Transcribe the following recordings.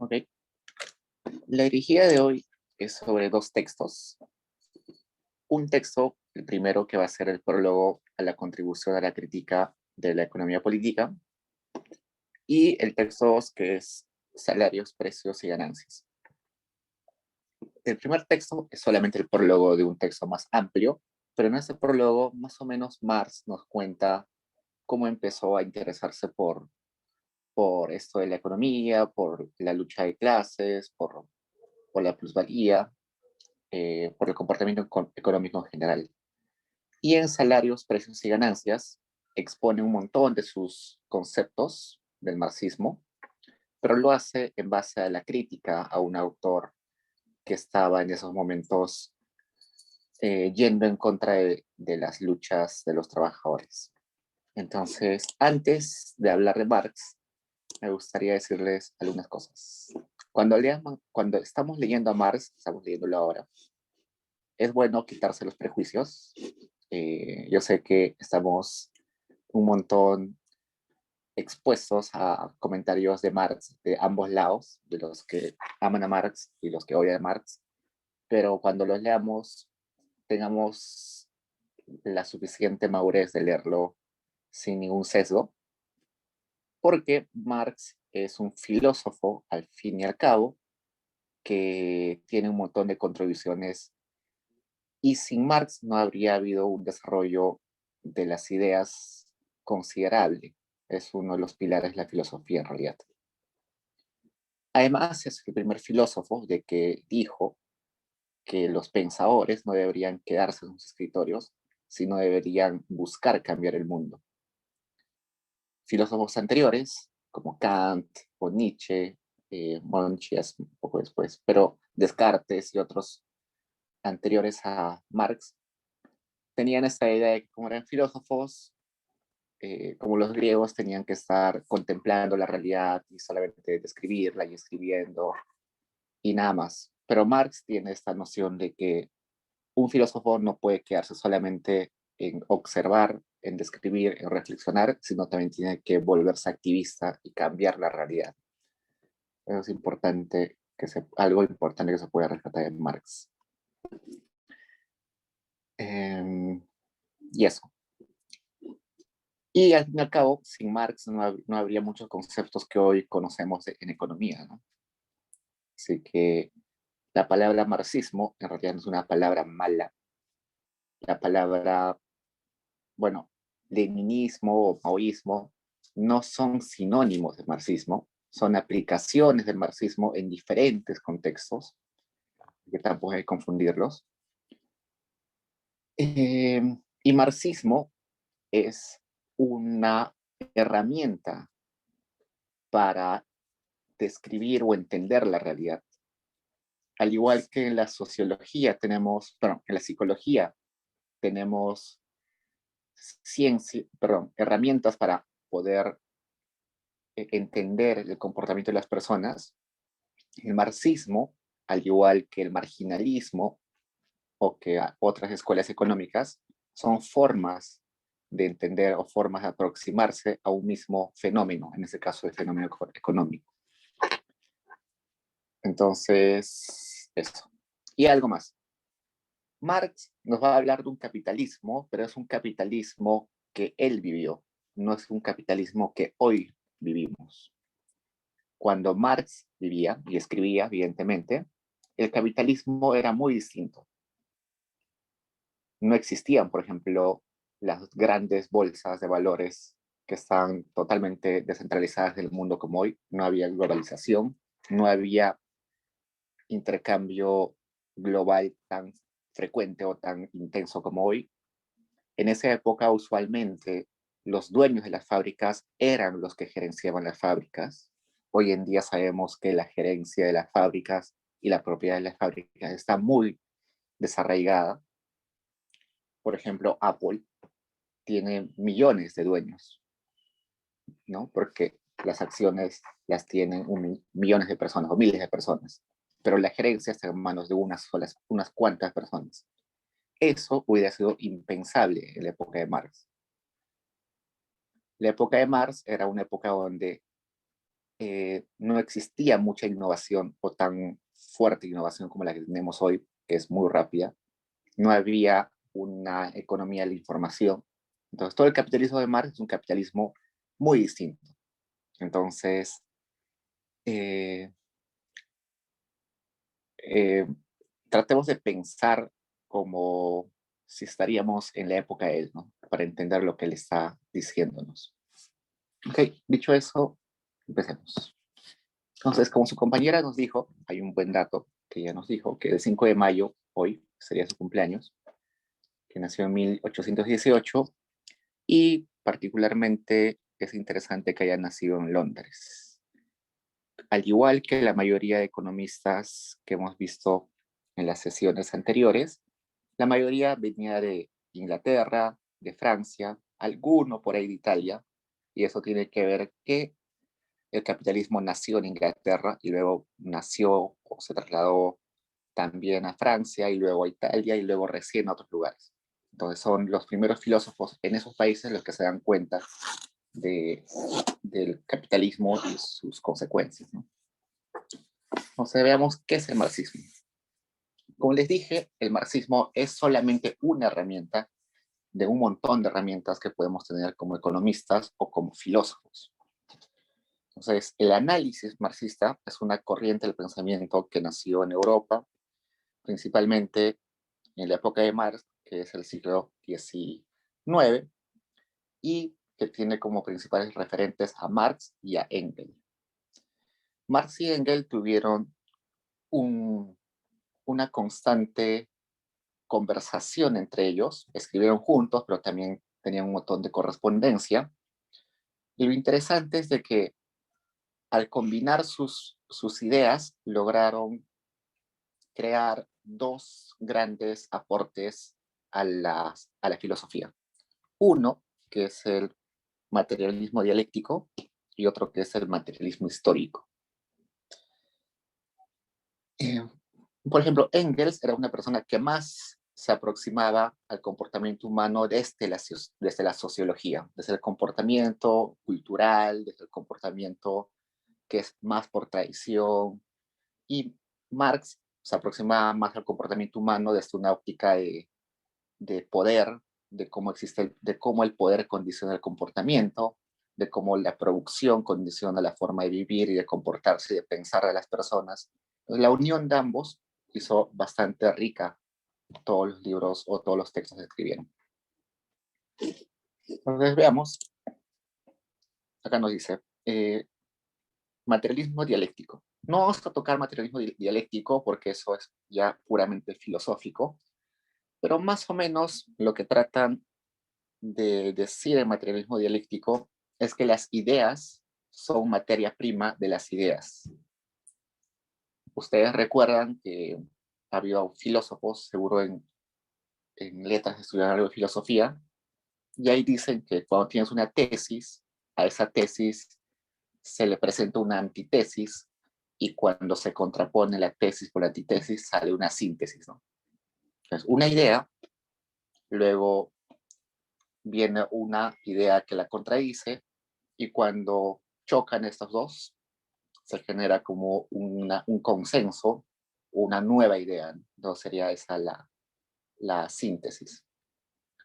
Ok. La dirigida de hoy es sobre dos textos. Un texto, el primero, que va a ser el prólogo a la contribución a la crítica de la economía política, y el texto 2, que es salarios, precios y ganancias. El primer texto es solamente el prólogo de un texto más amplio, pero en ese prólogo, más o menos, Marx nos cuenta cómo empezó a interesarse por esto de la economía, por la lucha de clases, por la plusvalía, por el comportamiento económico en general. Y en salarios, precios y ganancias expone un montón de sus conceptos del marxismo, pero lo hace en base a la crítica a un autor que estaba en esos momentos yendo en contra de las luchas de los trabajadores. Entonces, antes de hablar de Marx, me gustaría decirles algunas cosas. Cuando estamos leyendo a Marx, estamos leyéndolo ahora, es bueno quitarse los prejuicios. Yo sé que estamos un montón expuestos a comentarios de Marx de ambos lados, de los que aman a Marx y los que odian a Marx, pero cuando los leamos, tengamos la suficiente madurez de leerlo sin ningún sesgo, porque Marx es un filósofo, al fin y al cabo, que tiene un montón de contribuciones, y sin Marx no habría habido un desarrollo de las ideas considerable. Es uno de los pilares de la filosofía en realidad. Además, es el primer filósofo de que dijo que los pensadores no deberían quedarse en sus escritorios, sino deberían buscar cambiar el mundo. Filósofos anteriores, como Kant o Nietzsche, Nietzsche es un poco después, pero Descartes y otros anteriores a Marx, tenían esta idea de que como eran filósofos, como los griegos, tenían que estar contemplando la realidad y solamente describirla y escribiendo y nada más. Pero Marx tiene esta noción de que un filósofo no puede quedarse solamente en observar, en describir, en reflexionar, sino también tiene que volverse activista y cambiar la realidad. Eso es importante, algo importante que se puede rescatar en Marx. Y eso. Y al fin y al cabo, sin Marx no habría muchos conceptos que hoy conocemos en economía, ¿no? Así que la palabra marxismo en realidad no es una palabra mala. La palabra, bueno, leninismo o maoísmo no son sinónimos de marxismo, son aplicaciones del marxismo en diferentes contextos, que tampoco hay que confundirlos. Y marxismo es una herramienta para describir o entender la realidad. Al igual que en la sociología tenemos, perdón, en la psicología tenemos herramientas para poder entender el comportamiento de las personas, el marxismo, al igual que el marginalismo o que otras escuelas económicas, son formas de entender o formas de aproximarse a un mismo fenómeno, en este caso el fenómeno económico. Entonces, eso. Y algo más. Marx nos va a hablar de un capitalismo, pero es un capitalismo que él vivió, no es un capitalismo que hoy vivimos. Cuando Marx vivía y escribía, evidentemente, el capitalismo era muy distinto. No existían, por ejemplo, las grandes bolsas de valores que están totalmente descentralizadas del mundo como hoy. No había globalización, no había intercambio global tan frecuente o tan intenso como hoy. En esa época, usualmente, los dueños de las fábricas eran los que gerenciaban las fábricas. Hoy en día sabemos que la gerencia de las fábricas y la propiedad de las fábricas está muy desarraigada. Por ejemplo, Apple tiene millones de dueños, ¿no? Porque las acciones las tienen millones de personas o miles de personas, pero la gerencia está en manos de unas cuantas personas. Eso hubiera sido impensable en la época de Marx. La época de Marx era una época donde no existía mucha innovación o tan fuerte innovación como la que tenemos hoy, que es muy rápida. No había una economía de la información. Entonces, todo el capitalismo de Marx es un capitalismo muy distinto. Entonces, eh, eh, tratemos de pensar como si estaríamos en la época de él, ¿no? Para entender lo que él está diciéndonos. Ok, dicho eso, empecemos. Entonces, como su compañera nos dijo, hay un buen dato que ella nos dijo, que el 5 de mayo, hoy, sería su cumpleaños, que nació en 1818, y particularmente es interesante que haya nacido en Londres. Al igual que la mayoría de economistas que hemos visto en las sesiones anteriores, la mayoría venía de Inglaterra, de Francia, alguno por ahí de Italia, y eso tiene que ver que el capitalismo nació en Inglaterra y luego nació o se trasladó también a Francia y luego a Italia y luego recién a otros lugares. Entonces son los primeros filósofos en esos países los que se dan cuenta de, del capitalismo y sus consecuencias, ¿no? Entonces veamos qué es el marxismo. Como les dije, el marxismo es solamente una herramienta de un montón de herramientas que podemos tener como economistas o como filósofos. Entonces, el análisis marxista es una corriente del pensamiento que nació en Europa, principalmente en la época de Marx, que es el siglo XIX, y que tiene como principales referentes a Marx y a Engels. Marx y Engels tuvieron un, una constante conversación entre ellos, escribieron juntos, pero también tenían un montón de correspondencia. Y lo interesante es de que al combinar sus ideas, lograron crear dos grandes aportes a la filosofía. Uno, que es el materialismo dialéctico, y otro que es el materialismo histórico. Eh, por ejemplo, Engels era una persona que más se aproximaba al comportamiento humano desde la sociología, desde el comportamiento cultural, desde el comportamiento que es más por tradición, y Marx se aproximaba más al comportamiento humano desde una óptica de poder, de cómo el poder condiciona el comportamiento, de cómo la producción condiciona la forma de vivir y de comportarse y de pensar de las personas. Entonces, la unión de ambos hizo bastante rica todos los libros o todos los textos que escribieron. Entonces veamos, acá nos dice, materialismo dialéctico. No vamos a tocar materialismo dialéctico porque eso es ya puramente filosófico, pero más o menos lo que tratan de decir el materialismo dialéctico es que las ideas son materia prima de las ideas. Ustedes recuerdan que había filósofos, seguro en letras estudiaron algo de filosofía, y ahí dicen que cuando tienes una tesis, a esa tesis se le presenta una antitesis, y cuando se contrapone la tesis por la antítesis sale una síntesis, ¿no? Entonces, una idea, luego viene una idea que la contradice, y cuando chocan estos dos, se genera como un consenso, una nueva idea, ¿no? Entonces sería esa la síntesis.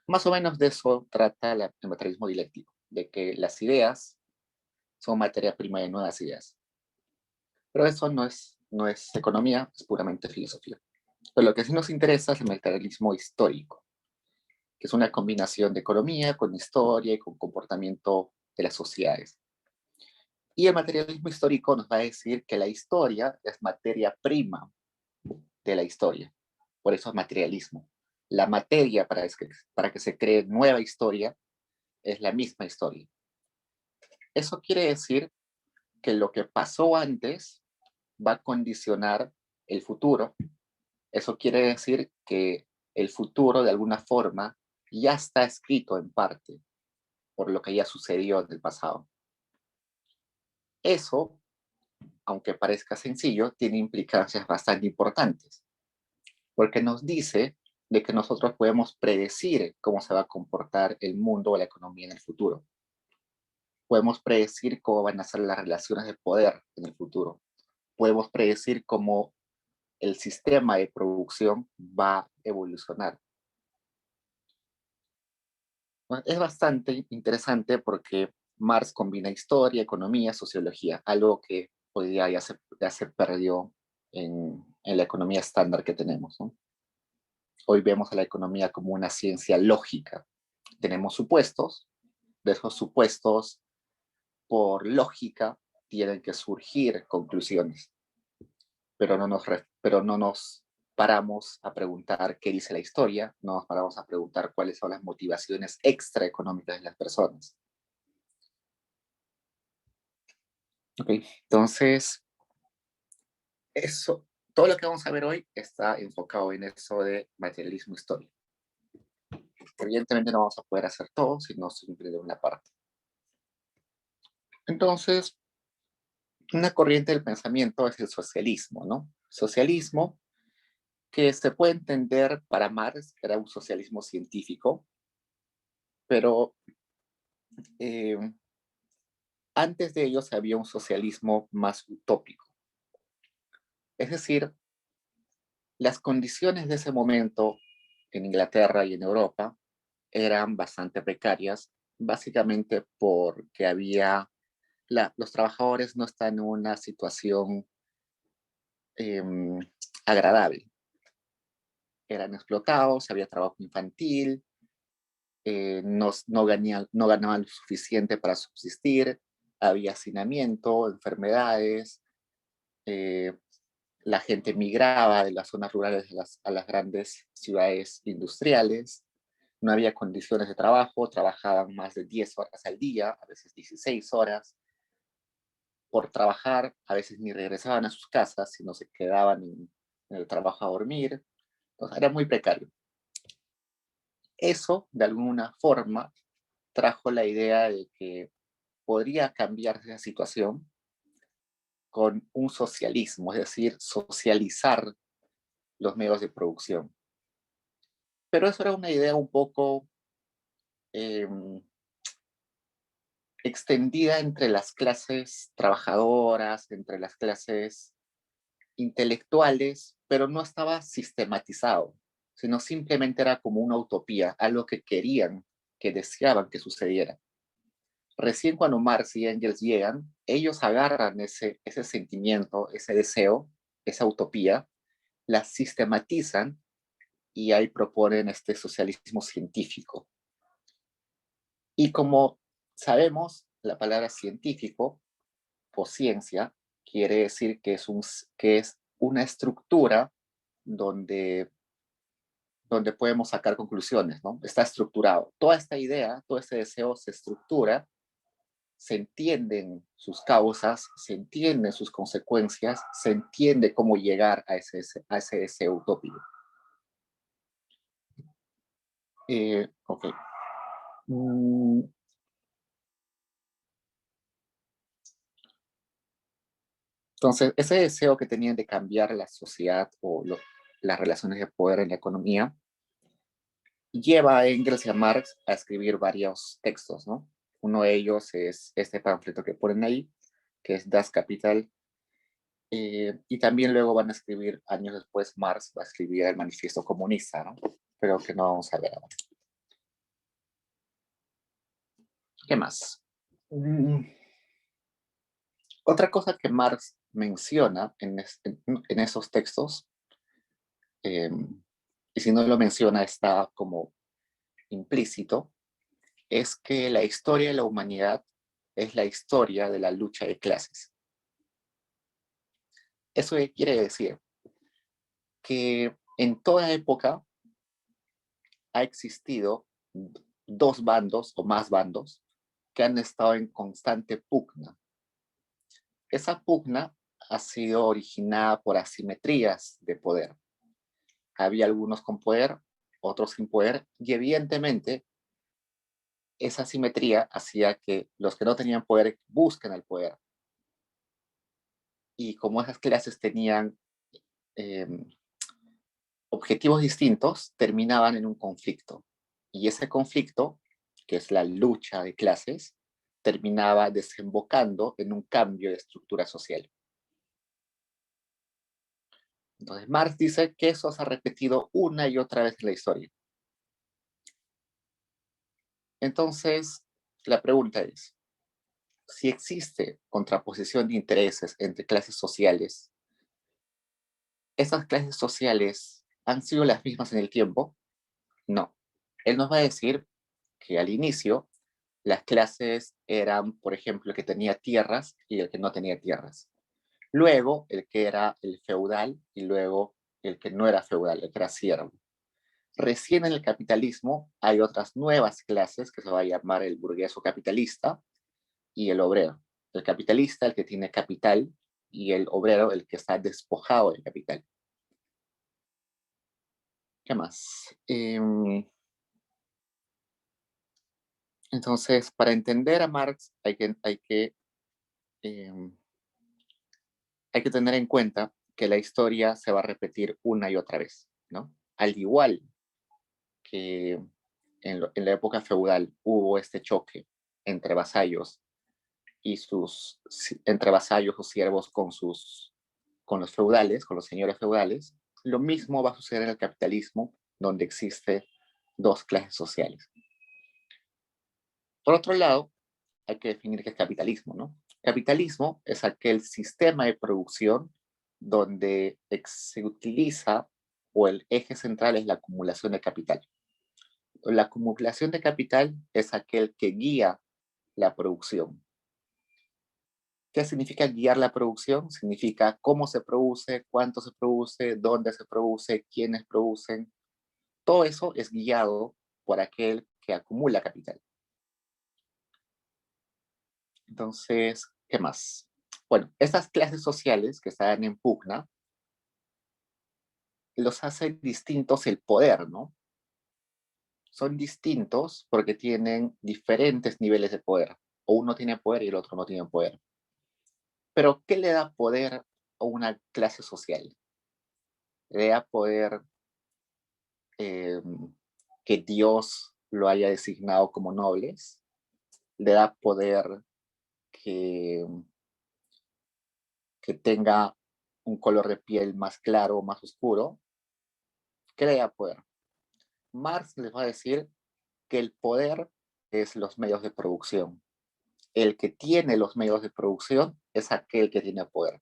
Más o menos de eso trata el materialismo dialéctico, de que las ideas son materia prima de nuevas ideas. Pero eso no es economía, es puramente filosofía. Pero lo que sí nos interesa es el materialismo histórico, que es una combinación de economía con historia y con comportamiento de las sociedades. Y el materialismo histórico nos va a decir que la historia es materia prima de la historia. Por eso es materialismo. La materia para que se cree nueva historia es la misma historia. Eso quiere decir que lo que pasó antes va a condicionar el futuro. Eso quiere decir que el futuro de alguna forma ya está escrito en parte por lo que ya sucedió en el pasado. Eso, aunque parezca sencillo, tiene implicancias bastante importantes, porque nos dice de que nosotros podemos predecir cómo se va a comportar el mundo o la economía en el futuro. Podemos predecir cómo van a ser las relaciones de poder en el futuro. Podemos predecir cómo el sistema de producción va a evolucionar. Bueno, es bastante interesante porque Marx combina historia, economía, sociología, algo que hoy día ya se perdió en la economía estándar que tenemos, ¿no? Hoy vemos a la economía como una ciencia lógica. Tenemos supuestos, de esos supuestos, por lógica, tienen que surgir conclusiones, pero no nos paramos a preguntar qué dice la historia, no nos paramos a preguntar cuáles son las motivaciones extraeconómicas de las personas. Okay. Entonces, eso, todo lo que vamos a ver hoy está enfocado en eso de materialismo histórico. Evidentemente no vamos a poder hacer todo, sino siempre de una parte. Entonces, una corriente del pensamiento es el socialismo, ¿no? Socialismo que se puede entender para Marx, que era un socialismo científico, pero eh, antes de ellos había un socialismo más utópico. Es decir, las condiciones de ese momento en Inglaterra y en Europa eran bastante precarias, básicamente porque los trabajadores no están en una situación eh, agradable. Eran explotados, había trabajo infantil, no ganaban lo suficiente para subsistir, había hacinamiento, enfermedades, eh, la gente migraba de las zonas rurales a las grandes ciudades industriales, no había condiciones de trabajo, trabajaban más de 10 horas al día, a veces 16 horas por trabajar, a veces ni regresaban a sus casas, sino se quedaban en el trabajo a dormir, entonces era muy precario. Eso, de alguna forma, trajo la idea de que podría cambiar esa situación con un socialismo, es decir, socializar los medios de producción. Pero eso era una idea un poco eh, extendida entre las clases trabajadoras, entre las clases intelectuales, pero no estaba sistematizado, sino simplemente era como una utopía, algo que querían, que deseaban que sucediera. Recién cuando Marx y Engels llegan, ellos agarran ese sentimiento, ese deseo, esa utopía, la sistematizan y ahí proponen este socialismo científico. Y como sabemos, la palabra científico o ciencia quiere decir que es una estructura donde, donde podemos sacar conclusiones, ¿no? Está estructurado. Toda esta idea, todo este deseo se estructura, se entienden sus causas, se entienden sus consecuencias, se entiende cómo llegar a ese deseo utópico. Ok. Mm, Entonces, ese deseo que tenían de cambiar la sociedad o las relaciones de poder en la economía lleva a Engels y a Marx a escribir varios textos, ¿no? Uno de ellos es este panfleto que ponen ahí, que es Das Kapital, y también luego van a escribir, años después, Marx va a escribir el Manifiesto Comunista, ¿no? Pero que no vamos a ver ahora. ¿Qué más? Otra cosa que Marx menciona en esos textos, eh, y si no lo menciona está como implícito, es que la historia de la humanidad es la historia de la lucha de clases. Eso quiere decir que en toda época ha existido dos bandos o más bandos que han estado en constante pugna. Esa pugna ha sido originada por asimetrías de poder. Había algunos con poder, otros sin poder, y evidentemente esa asimetría hacía que los que no tenían poder busquen el poder. Y como esas clases tenían eh, objetivos distintos, terminaban en un conflicto. Y ese conflicto, que es la lucha de clases, terminaba desembocando en un cambio de estructura social. Entonces Marx dice que eso se ha repetido una y otra vez en la historia. Entonces, la pregunta es, si existe contraposición de intereses entre clases sociales, ¿esas clases sociales han sido las mismas en el tiempo? No. Él nos va a decir que al inicio las clases eran, por ejemplo, el que tenía tierras y el que no tenía tierras. Luego, el que era el feudal y luego el que no era feudal, el que era siervo. Recién en el capitalismo hay otras nuevas clases que se va a llamar el burgués o capitalista y el obrero. El capitalista, el que tiene capital, y el obrero, el que está despojado del capital. ¿Qué más? Entonces, para entender a Marx hay que tener en cuenta que la historia se va a repetir una y otra vez, ¿no? Al igual que en la época feudal hubo este choque entre vasallos entre vasallos o siervos con los feudales, con los señores feudales, lo mismo va a suceder en el capitalismo, donde existe dos clases sociales. Por otro lado, hay que definir qué es capitalismo, ¿no? Capitalismo es aquel sistema de producción donde se utiliza o el eje central es la acumulación de capital. La acumulación de capital es aquel que guía la producción. ¿Qué significa guiar la producción? Significa cómo se produce, cuánto se produce, dónde se produce, quiénes producen. Todo eso es guiado por aquel que acumula capital. Entonces, ¿qué más? Bueno, estas clases sociales que están en pugna los hace distintos el poder, ¿no? Son distintos porque tienen diferentes niveles de poder. O uno tiene poder y el otro no tiene poder. Pero, ¿qué le da poder a una clase social? Le da poder eh, que Dios lo haya designado como nobles. Le da poder que, que tenga un color de piel más claro o más oscuro. ¿Qué le da poder? Marx les va a decir que el poder es los medios de producción. El que tiene los medios de producción es aquel que tiene poder.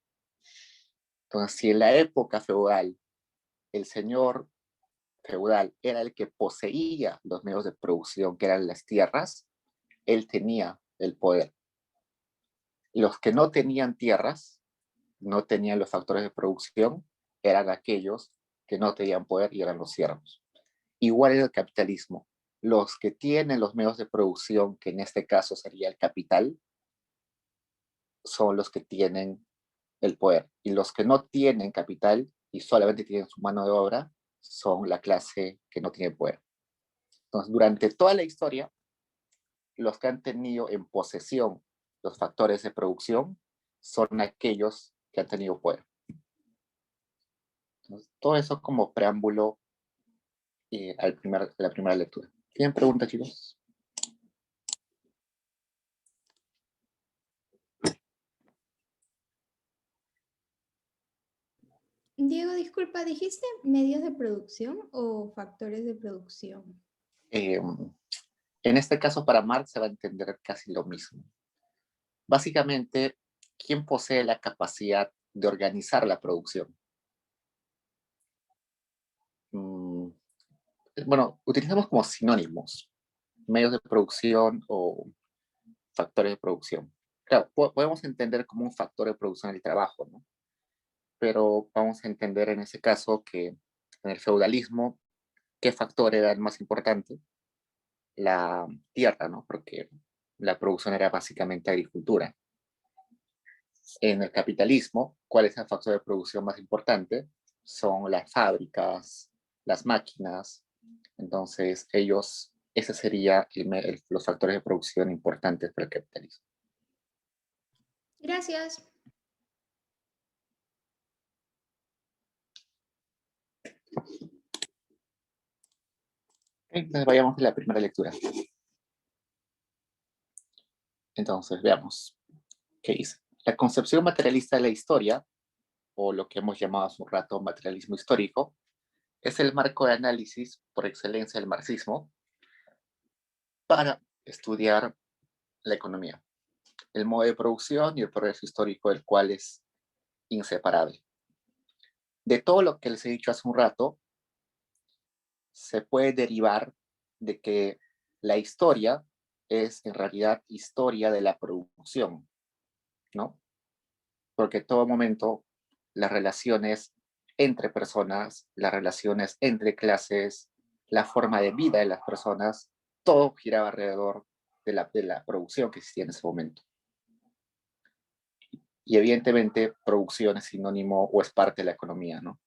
Entonces, si en la época feudal el señor feudal era el que poseía los medios de producción, que eran las tierras, él tenía el poder. Los que no tenían tierras, no tenían los factores de producción, eran aquellos que no tenían poder y eran los siervos. Igual en el capitalismo, los que tienen los medios de producción, que en este caso sería el capital, son los que tienen el poder. Y los que no tienen capital y solamente tienen su mano de obra, son la clase que no tiene poder. Entonces, durante toda la historia, los que han tenido en posesión los factores de producción son aquellos que han tenido poder. Entonces, todo eso como preámbulo a la primera lectura. ¿Tienen preguntas, chicos? Diego, disculpa, ¿dijiste medios de producción o factores de producción? En este caso, para Marx se va a entender casi lo mismo. Básicamente, ¿quién posee la capacidad de organizar la producción? Bueno, utilizamos como sinónimos medios de producción o factores de producción. Claro, podemos entender como un factor de producción el trabajo, ¿no? Pero vamos a entender en ese caso que en el feudalismo, ¿qué factor era el más importante? La tierra, ¿no? Porque la producción era básicamente agricultura. En el capitalismo, ¿cuál es el factor de producción más importante? Son las fábricas, las máquinas. Entonces, ese sería los factores de producción importantes para el capitalismo. Gracias. Entonces, vayamos a la primera lectura. Entonces, veamos qué dice. La concepción materialista de la historia, o lo que hemos llamado hace un rato materialismo histórico, es el marco de análisis por excelencia del marxismo para estudiar la economía, el modo de producción y el progreso histórico del cual es inseparable. De todo lo que les he dicho hace un rato, se puede derivar de que la historia es en realidad historia de la producción, ¿no? Porque en todo momento las relaciones entre personas, las relaciones entre clases, la forma de vida de las personas, todo giraba alrededor de la producción que existía en ese momento. Y evidentemente producción es sinónimo o es parte de la economía, ¿no?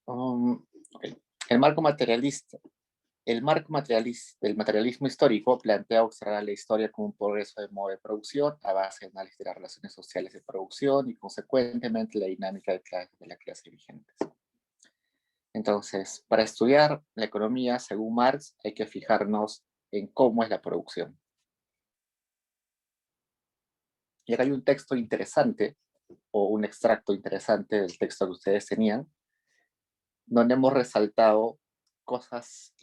Okay. El marco materialista. El marco del materialismo histórico plantea observar la historia como un progreso de modo de producción a base de análisis de las relaciones sociales de producción y consecuentemente la dinámica de la clase vigente. Entonces, para estudiar la economía, según Marx, hay que fijarnos en cómo es la producción. Y acá hay un texto interesante, o un extracto interesante del texto que ustedes tenían, donde hemos resaltado cosas,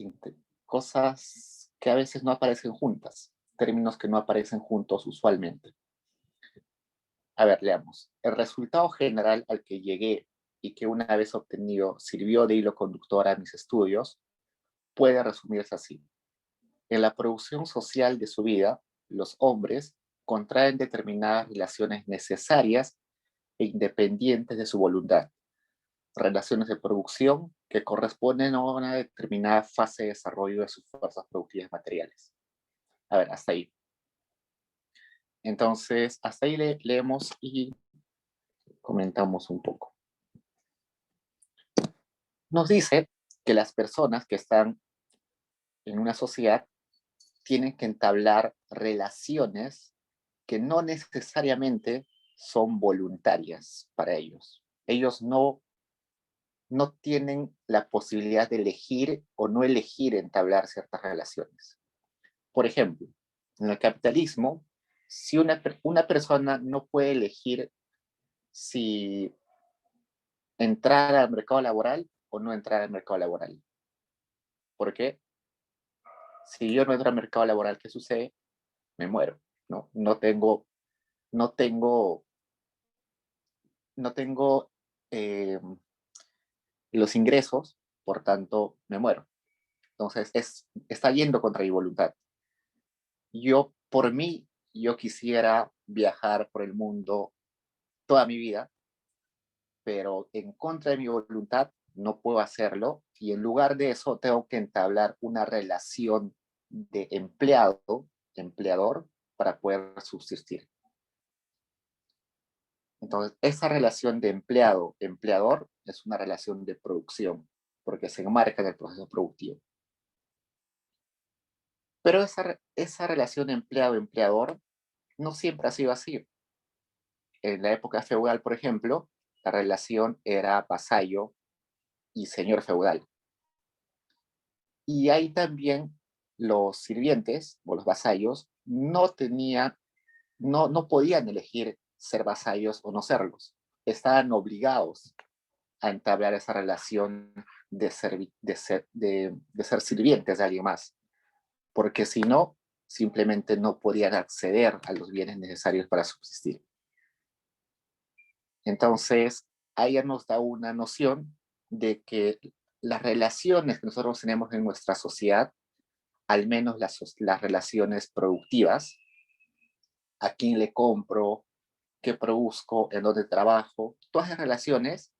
cosas que a veces no aparecen juntas, términos que no aparecen juntos usualmente. A ver, leamos. El resultado general al que llegué y que una vez obtenido sirvió de hilo conductor a mis estudios puede resumirse así. En la producción social de su vida, los hombres contraen determinadas relaciones necesarias e independientes de su voluntad, relaciones de producción que corresponden a una determinada fase de desarrollo de sus fuerzas productivas materiales. A ver, hasta ahí. Entonces, hasta ahí leemos y comentamos un poco. Nos dice que las personas que están en una sociedad tienen que entablar relaciones que no necesariamente son voluntarias para ellos. Ellos no tienen la posibilidad de elegir o no elegir entablar ciertas relaciones. Por ejemplo, en el capitalismo, si una persona no puede elegir si entrar al mercado laboral o no entrar al mercado laboral. ¿Por qué? Si yo no entro al mercado laboral, ¿qué sucede? Me muero, ¿no? No tengo, no tengo eh, los ingresos, por tanto, me muero. Entonces, está yendo contra mi voluntad. Por mí, yo quisiera viajar por el mundo toda mi vida, pero en contra de mi voluntad no puedo hacerlo y en lugar de eso tengo que entablar una relación de empleador, para poder subsistir. Entonces, esa relación de empleador es una relación de producción, porque se enmarca en el proceso productivo. Pero esa relación empleado-empleador no siempre ha sido así. En la época feudal, por ejemplo, la relación era vasallo y señor feudal. Y ahí también los sirvientes o los vasallos no podían elegir ser vasallos o no serlos. Estaban obligados a entablar esa relación de ser sirvientes de alguien más, porque si no, simplemente no podían acceder a los bienes necesarios para subsistir. Entonces, ahí ya nos da una noción de que las relaciones que nosotros tenemos en nuestra sociedad, al menos las relaciones productivas, a quién le compro, qué produzco, en dónde trabajo, todas las relaciones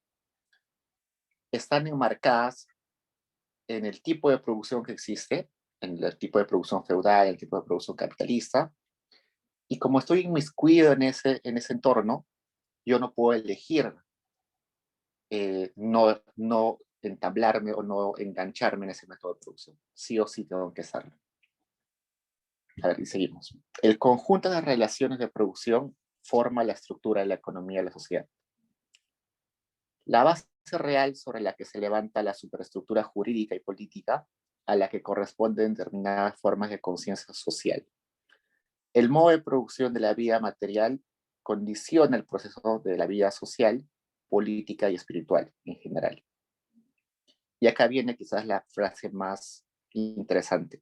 están enmarcadas en el tipo de producción que existe, en el tipo de producción feudal, el tipo de producción capitalista, y como estoy inmiscuido en ese entorno, yo no puedo elegir no entablarme o no engancharme en ese método de producción. Sí o sí tengo que hacerlo. A ver, y seguimos. El conjunto de relaciones de producción forma la estructura de la economía de la sociedad. La base real sobre la que se levanta la superestructura jurídica y política a la que corresponden determinadas formas de conciencia social. El modo de producción de la vida material condiciona el proceso de la vida social, política y espiritual en general. Y acá viene quizás la frase más interesante.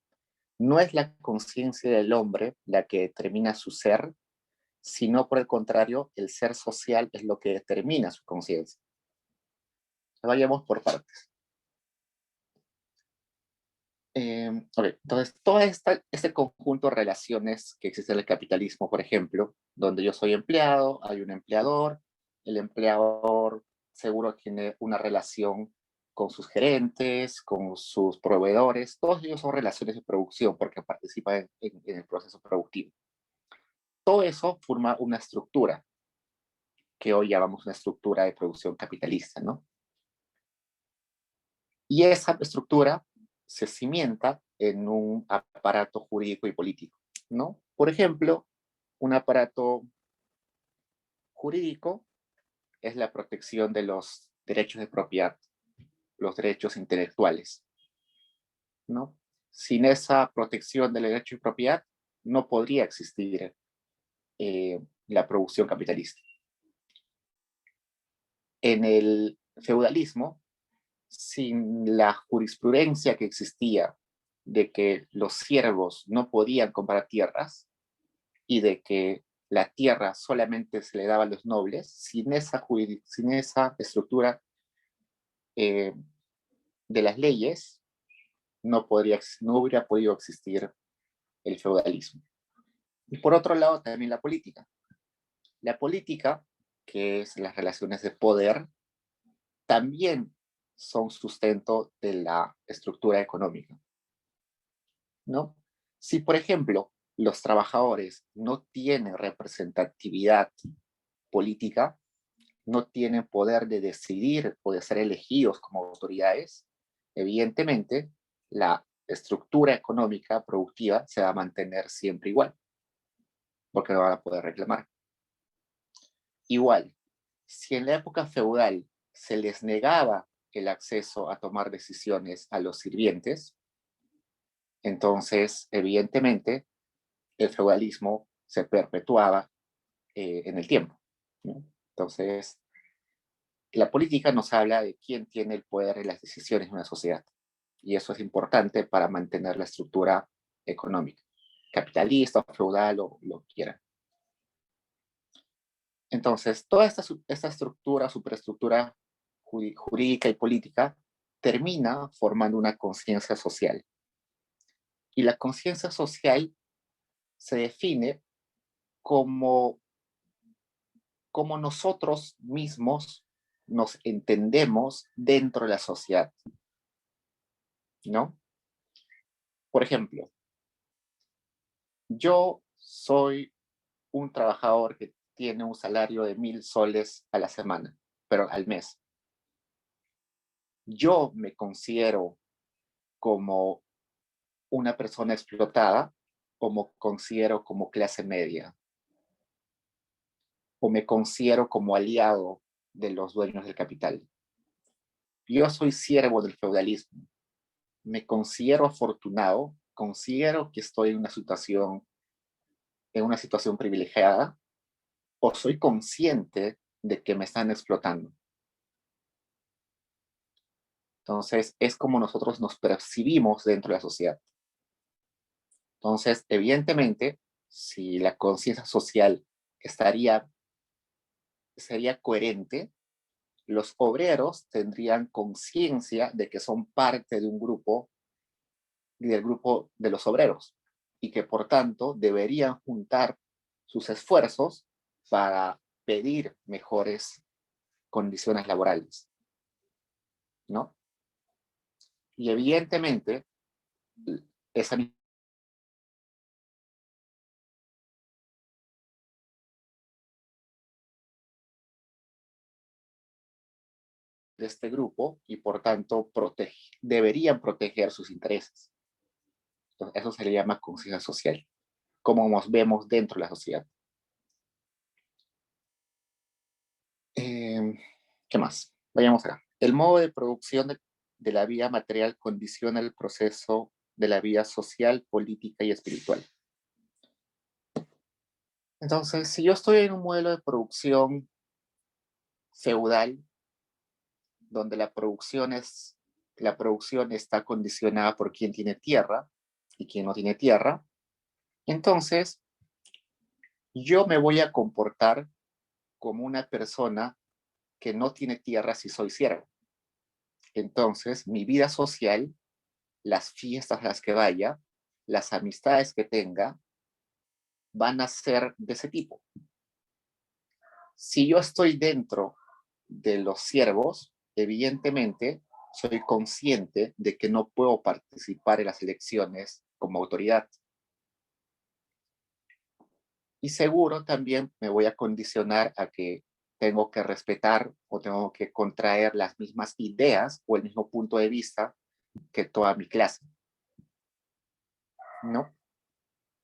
No es la conciencia del hombre la que determina su ser, sino por el contrario, el ser social es lo que determina su conciencia. Vayamos por partes. Entonces, todo este conjunto de relaciones que existe en el capitalismo, por ejemplo, donde yo soy empleado, hay un empleador, el empleador seguro tiene una relación con sus gerentes, con sus proveedores, todos ellos son relaciones de producción porque participan en el proceso productivo. Todo eso forma una estructura, que hoy llamamos una estructura de producción capitalista, ¿no? Y esa estructura se cimienta en un aparato jurídico y político, ¿no? Por ejemplo, un aparato jurídico es la protección de los derechos de propiedad, los derechos intelectuales, ¿no? Sin esa protección del derecho de propiedad, no podría existir la producción capitalista. En el feudalismo, sin la jurisprudencia que existía de que los siervos no podían comprar tierras y de que la tierra solamente se le daba a los nobles, sin esa estructura eh, de las leyes, no hubiera podido existir el feudalismo. Y por otro lado, también la política. La política, que es las relaciones de poder, también son sustento de la estructura económica, ¿no? Si, por ejemplo, los trabajadores no tienen representatividad política, no tienen poder de decidir o de ser elegidos como autoridades, evidentemente la estructura económica productiva se va a mantener siempre igual, porque no van a poder reclamar. Igual, si en la época feudal se les negaba el acceso a tomar decisiones a los sirvientes, entonces, evidentemente, el feudalismo se perpetuaba en el tiempo, ¿no? Entonces, la política nos habla de quién tiene el poder en las decisiones de una sociedad. Y eso es importante para mantener la estructura económica, capitalista, feudal o lo que quieran. Entonces, toda esta estructura, superestructura jurídica y política termina formando una conciencia social. Y la conciencia social se define como, como nosotros mismos nos entendemos dentro de la sociedad, ¿no? Por ejemplo, yo soy un trabajador que tiene un salario de 1,000 soles a la semana, pero al mes. Yo me considero como una persona explotada o me considero como clase media o me considero como aliado de los dueños del capital. Yo soy siervo del feudalismo. Me considero afortunado, considero que estoy en una situación privilegiada o soy consciente de que me están explotando. Entonces, es como nosotros nos percibimos dentro de la sociedad. Entonces, evidentemente, si la conciencia social sería coherente, los obreros tendrían conciencia de que son parte de un grupo, del grupo de los obreros, y que por tanto deberían juntar sus esfuerzos para pedir mejores condiciones laborales, ¿no? Y evidentemente, esa de este grupo y por tanto deberían proteger sus intereses. Entonces, eso se le llama conciencia social, como nos vemos dentro de la sociedad. ¿Qué más? Vayamos acá. El modo de producción de la vida material condiciona el proceso de la vida social, política y espiritual. Entonces, si yo estoy en un modelo de producción feudal, donde la producción está condicionada por quién tiene tierra y quién no tiene tierra, entonces yo me voy a comportar como una persona que no tiene tierra si soy siervo. Entonces, mi vida social, las fiestas a las que vaya, las amistades que tenga, van a ser de ese tipo. Si yo estoy dentro de los siervos, evidentemente soy consciente de que no puedo participar en las elecciones como autoridad. Y seguro también me voy a condicionar a que tengo que respetar o tengo que contraer las mismas ideas o el mismo punto de vista que toda mi clase, ¿no?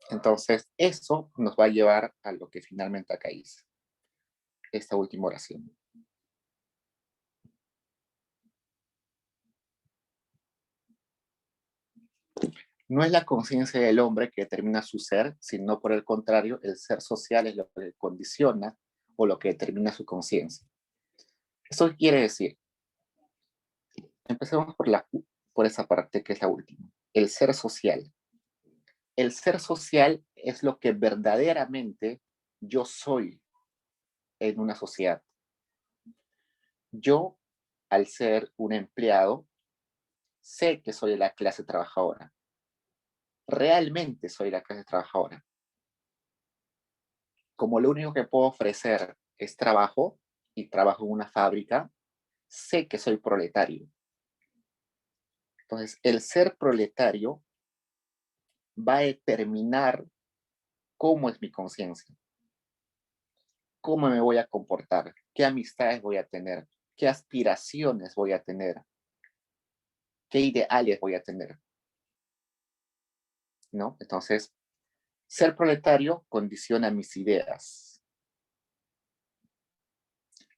Entonces, eso nos va a llevar a lo que finalmente acá hice, esta última oración. No es la conciencia del hombre que determina su ser, sino por el contrario, el ser social es lo que condiciona o lo que determina su conciencia. ¿Esto qué quiere decir? Empecemos por esa parte que es la última, el ser social. El ser social es lo que verdaderamente yo soy en una sociedad. Yo, al ser un empleado, sé que soy de la clase trabajadora. Realmente soy la clase trabajadora. Como lo único que puedo ofrecer es trabajo y trabajo en una fábrica, sé que soy proletario. Entonces, el ser proletario va a determinar cómo es mi conciencia, cómo me voy a comportar, qué amistades voy a tener, qué aspiraciones voy a tener, qué ideales voy a tener, ¿no? Entonces, ser proletario condiciona mis ideas.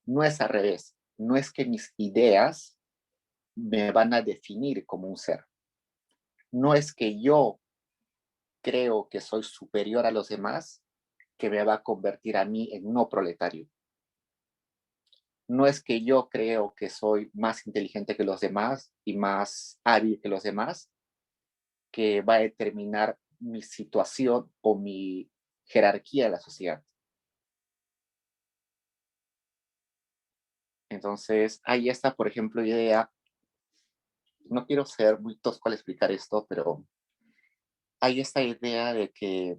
No es al revés, no es que mis ideas me van a definir como un ser. No es que yo creo que soy superior a los demás que me va a convertir a mí en no proletario. No es que yo creo que soy más inteligente que los demás y más hábil que los demás que va a determinar mi situación o mi jerarquía de la sociedad. Entonces, ahí está, por ejemplo, idea, no quiero ser muy tosco al explicar esto, pero hay esta idea de que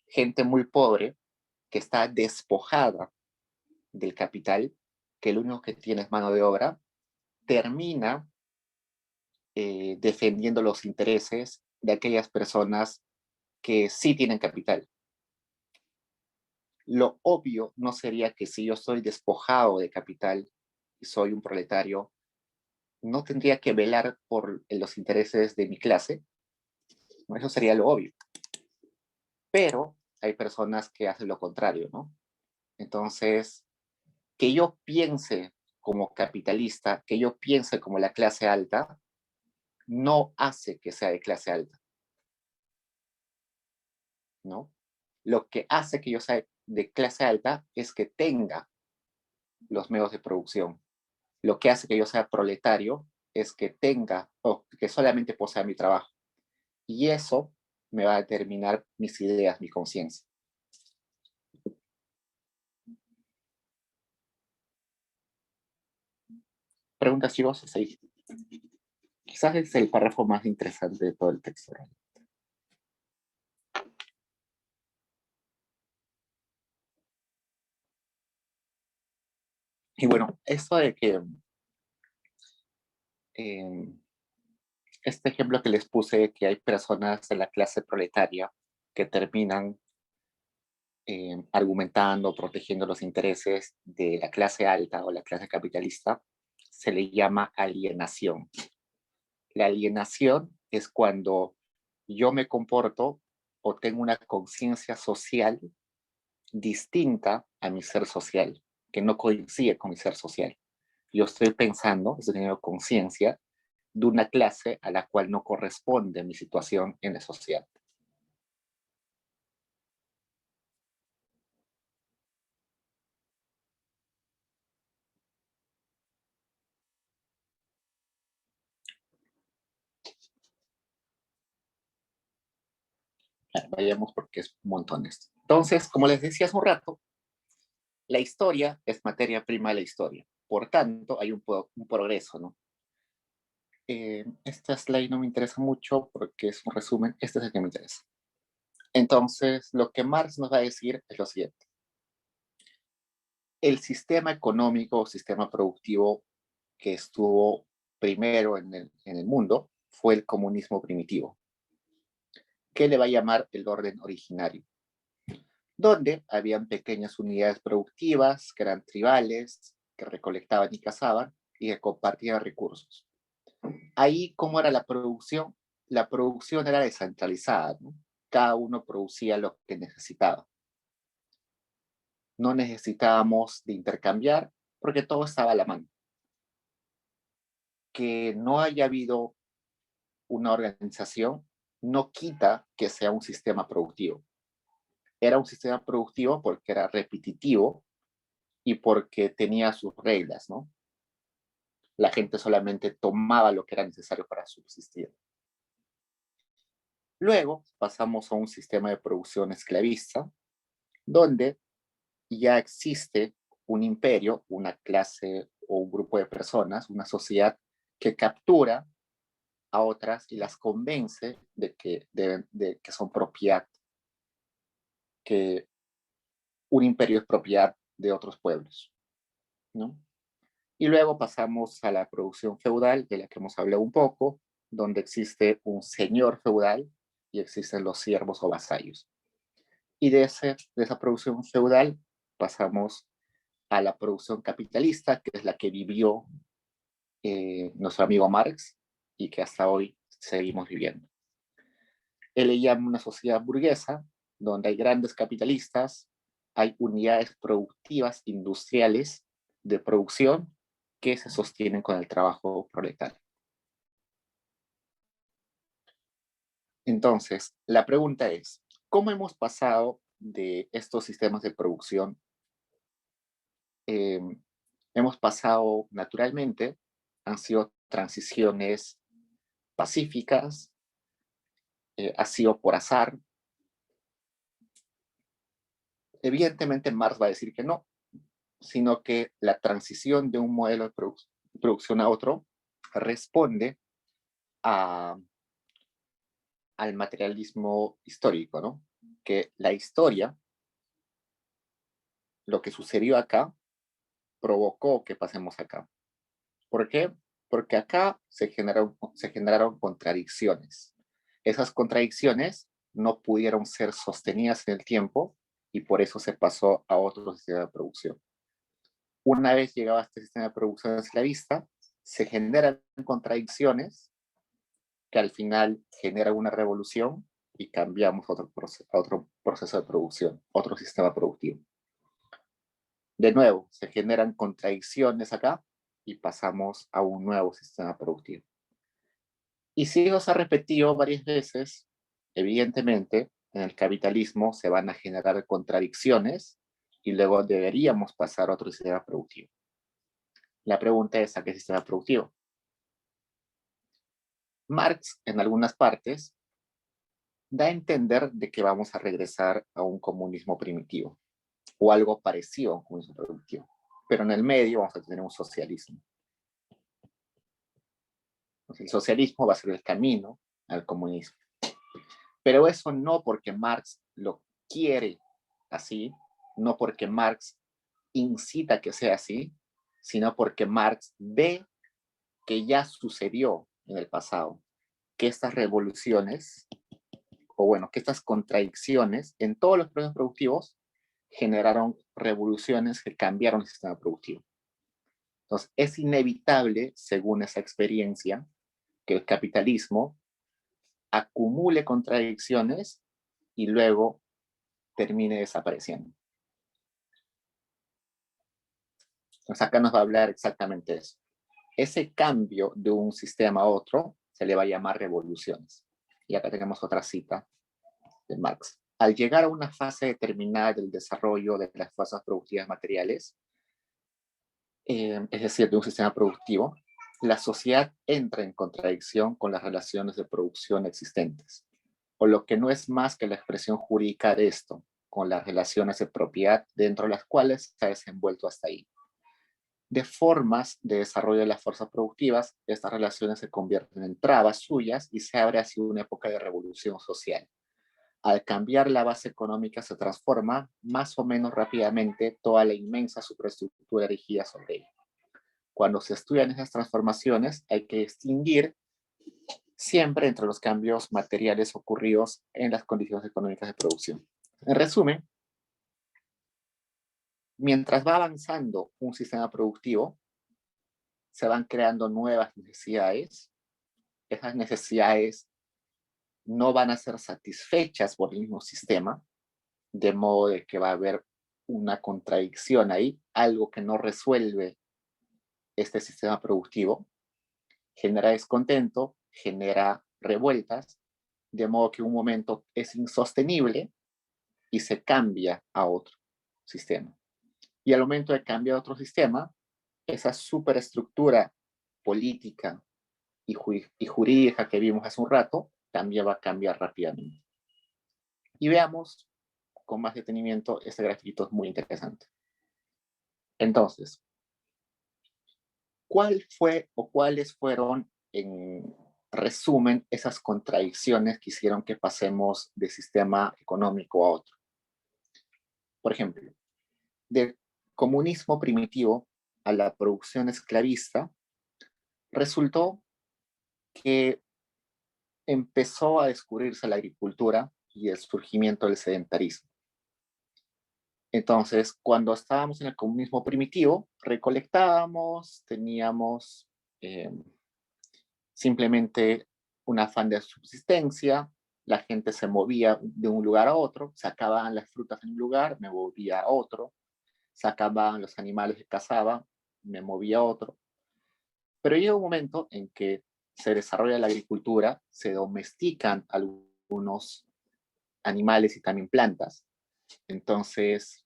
gente muy pobre, que está despojada del capital, que lo único que tiene es mano de obra, termina defendiendo los intereses de aquellas personas que sí tienen capital. Lo obvio no sería que si yo soy despojado de capital y soy un proletario, no tendría que velar por los intereses de mi clase. ¿No? Eso sería lo obvio. Pero hay personas que hacen lo contrario, ¿no? Entonces, que yo piense como capitalista, que yo piense como la clase alta, no hace que sea de clase alta, ¿no? Lo que hace que yo sea de clase alta es que tenga los medios de producción. Lo que hace que yo sea proletario es que tenga o que solamente posea mi trabajo. Y eso me va a determinar mis ideas, mi conciencia. Preguntas, chicos, ahí. Quizás es el párrafo más interesante de todo el texto. Y bueno, esto de que eh, este ejemplo que les puse, que hay personas de la clase proletaria que terminan argumentando, protegiendo los intereses de la clase alta o la clase capitalista, se le llama alienación. La alienación es cuando yo me comporto o tengo una conciencia social distinta a mi ser social, que no coincide con mi ser social. Yo estoy pensando, estoy teniendo conciencia de una clase a la cual no corresponde mi situación en la sociedad. Vayamos porque es montones. Entonces, como les decía hace un rato, la historia es materia prima de la historia. Por tanto, hay un progreso, ¿no? Esta slide no me interesa mucho porque es un resumen. Este es el que me interesa. Entonces, lo que Marx nos va a decir es lo siguiente. El sistema económico o sistema productivo que estuvo primero en el mundo fue el comunismo primitivo, que le va a llamar el orden originario, donde habían pequeñas unidades productivas que eran tribales, que recolectaban y cazaban y que compartían recursos. Ahí, ¿cómo era la producción? La producción era descentralizada, ¿no? Cada uno producía lo que necesitaba. No necesitábamos de intercambiar porque todo estaba a la mano. Que no haya habido una organización no quita que sea un sistema productivo. Era un sistema productivo porque era repetitivo y porque tenía sus reglas, ¿no? La gente solamente tomaba lo que era necesario para subsistir. Luego pasamos a un sistema de producción esclavista, donde ya existe un imperio, una clase o un grupo de personas, una sociedad que captura a otras y las convence de que son propiedad, que un imperio es propiedad de otros pueblos, ¿no? Y luego pasamos a la producción feudal, de la que hemos hablado un poco, donde existe un señor feudal y existen los siervos o vasallos. Y de esa producción feudal pasamos a la producción capitalista, que es la que vivió nuestro amigo Marx y que hasta hoy seguimos viviendo. Él le llama una sociedad burguesa, donde hay grandes capitalistas, hay unidades productivas industriales de producción que se sostienen con el trabajo proletario. Entonces, la pregunta es, ¿cómo hemos pasado de estos sistemas de producción? Hemos pasado naturalmente, han sido transiciones pacíficas, ha sido por azar. Evidentemente Marx va a decir que no, sino que la transición de un modelo de producción a otro responde a, al materialismo histórico, ¿no? Que la historia, lo que sucedió acá, provocó que pasemos acá. ¿Por qué? Porque acá se generaron contradicciones. Esas contradicciones no pudieron ser sostenidas en el tiempo y por eso se pasó a otro sistema de producción. Una vez llegado a este sistema de producción esclavista, se generan contradicciones que al final generan una revolución y cambiamos a otro proceso de producción, otro sistema productivo. De nuevo, se generan contradicciones acá y pasamos a un nuevo sistema productivo. Y si eso se ha repetido varias veces, evidentemente en el capitalismo se van a generar contradicciones y luego deberíamos pasar a otro sistema productivo. La pregunta es, ¿a qué sistema productivo? Marx, en algunas partes, da a entender de que vamos a regresar a un comunismo primitivo o algo parecido a un comunismo primitivo, pero en el medio vamos a tener un socialismo. Entonces, el socialismo va a ser el camino al comunismo. Pero eso no porque Marx lo quiere así, no porque Marx incita que sea así, sino porque Marx ve que ya sucedió en el pasado, que estas revoluciones, o bueno, que estas contradicciones en todos los procesos productivos generaron revoluciones que cambiaron el sistema productivo. Entonces, es inevitable, según esa experiencia, que el capitalismo acumule contradicciones y luego termine desapareciendo. Entonces, acá nos va a hablar exactamente eso. ese cambio de un sistema a otro se le va a llamar revoluciones. Y acá tenemos otra cita de Marx. Al llegar a una fase determinada del desarrollo de las fuerzas productivas materiales, es decir, de un sistema productivo, la sociedad entra en contradicción con las relaciones de producción existentes, o lo que no es más que la expresión jurídica de esto, con las relaciones de propiedad dentro de las cuales se ha desenvuelto hasta ahí. De formas de desarrollo de las fuerzas productivas, estas relaciones se convierten en trabas suyas y se abre así una época de revolución social. Al cambiar la base económica se transforma más o menos rápidamente toda la inmensa superestructura erigida sobre ella. Cuando se estudian esas transformaciones, hay que distinguir siempre entre los cambios materiales ocurridos en las condiciones económicas de producción. En resumen, mientras va avanzando un sistema productivo, se van creando nuevas necesidades. Esas necesidades no van a ser satisfechas por el mismo sistema, de modo de que va a haber una contradicción ahí, algo que no resuelve este sistema productivo, genera descontento, genera revueltas, de modo que un momento es insostenible y se cambia a otro sistema. Y al momento de cambiar a otro sistema, esa superestructura política y jurídica que vimos hace un rato también va a cambiar rápidamente. Y veamos con más detenimiento este grafiquito, es muy interesante. Entonces, ¿cuál fue o cuáles fueron, en resumen, esas contradicciones que hicieron que pasemos de sistema económico a otro? Por ejemplo, del comunismo primitivo a la producción esclavista, resultó que empezó a descubrirse la agricultura y el surgimiento del sedentarismo. Entonces, cuando estábamos en el comunismo primitivo, recolectábamos, teníamos simplemente un afán de subsistencia, la gente se movía de un lugar a otro, sacaban las frutas en un lugar, me movía a otro, sacaban los animales que cazaba, me movía a otro. Pero llega un momento en que se desarrolla la agricultura, se domestican algunos animales y también plantas. Entonces,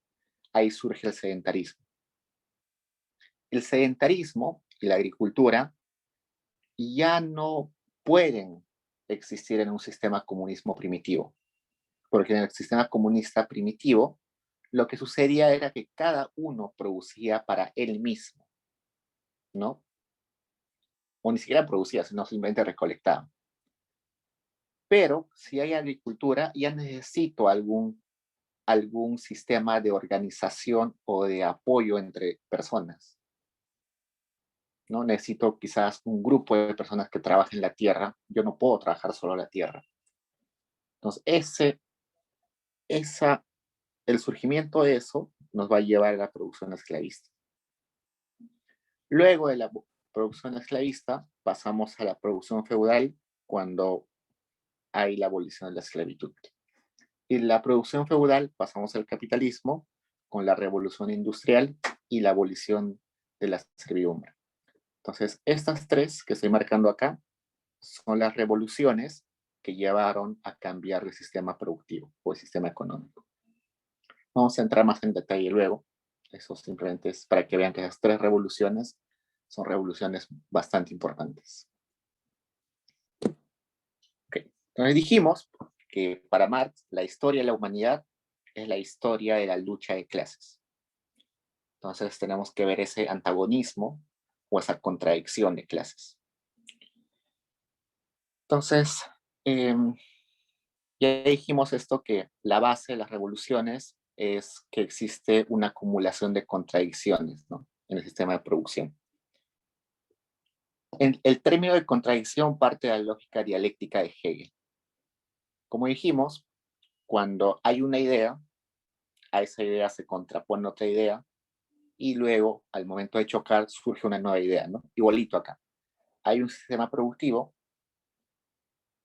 ahí surge el sedentarismo. El sedentarismo y la agricultura ya no pueden existir en un sistema comunismo primitivo, porque en el sistema comunista primitivo lo que sucedía era que cada uno producía para él mismo, ¿no? O ni siquiera producía, sino simplemente recolectaba. Pero si hay agricultura, ya necesito algún sistema de organización o de apoyo entre personas. ¿No? Necesito quizás un grupo de personas que trabajen la tierra. Yo no puedo trabajar solo la tierra. Entonces, el surgimiento de eso nos va a llevar a la producción esclavista. Luego de la producción esclavista, pasamos a la producción feudal cuando hay la abolición de la esclavitud. Y la producción feudal pasamos al capitalismo con la revolución industrial y la abolición de la servidumbre. Entonces, estas tres que estoy marcando acá son las revoluciones que llevaron a cambiar el sistema productivo o el sistema económico. Vamos a entrar más en detalle luego. Eso simplemente es para que vean que esas tres revoluciones son revoluciones bastante importantes. Okay. Entonces dijimos que para Marx la historia de la humanidad es la historia de la lucha de clases. Entonces tenemos que ver ese antagonismo o esa contradicción de clases. Entonces, ya dijimos esto, que la base de las revoluciones es que existe una acumulación de contradicciones, ¿no?, en el sistema de producción. El término de contradicción parte de la lógica dialéctica de Hegel. Como dijimos, cuando hay una idea, a esa idea se contrapone otra idea y luego, al momento de chocar, surge una nueva idea, ¿no? Igualito acá. Hay un sistema productivo,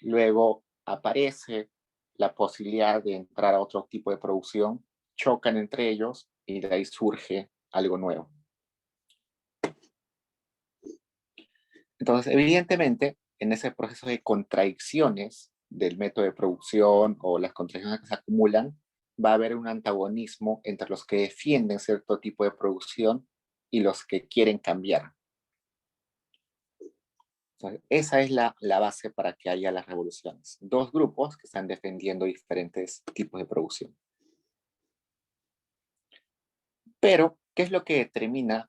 luego aparece la posibilidad de entrar a otro tipo de producción, chocan entre ellos y de ahí surge algo nuevo. Entonces, evidentemente, en ese proceso de contradicciones del método de producción o las contradicciones que se acumulan, va a haber un antagonismo entre los que defienden cierto tipo de producción y los que quieren cambiar. Entonces, esa es la base para que haya las revoluciones. Dos grupos que están defendiendo diferentes tipos de producción. Pero, ¿qué es lo que determina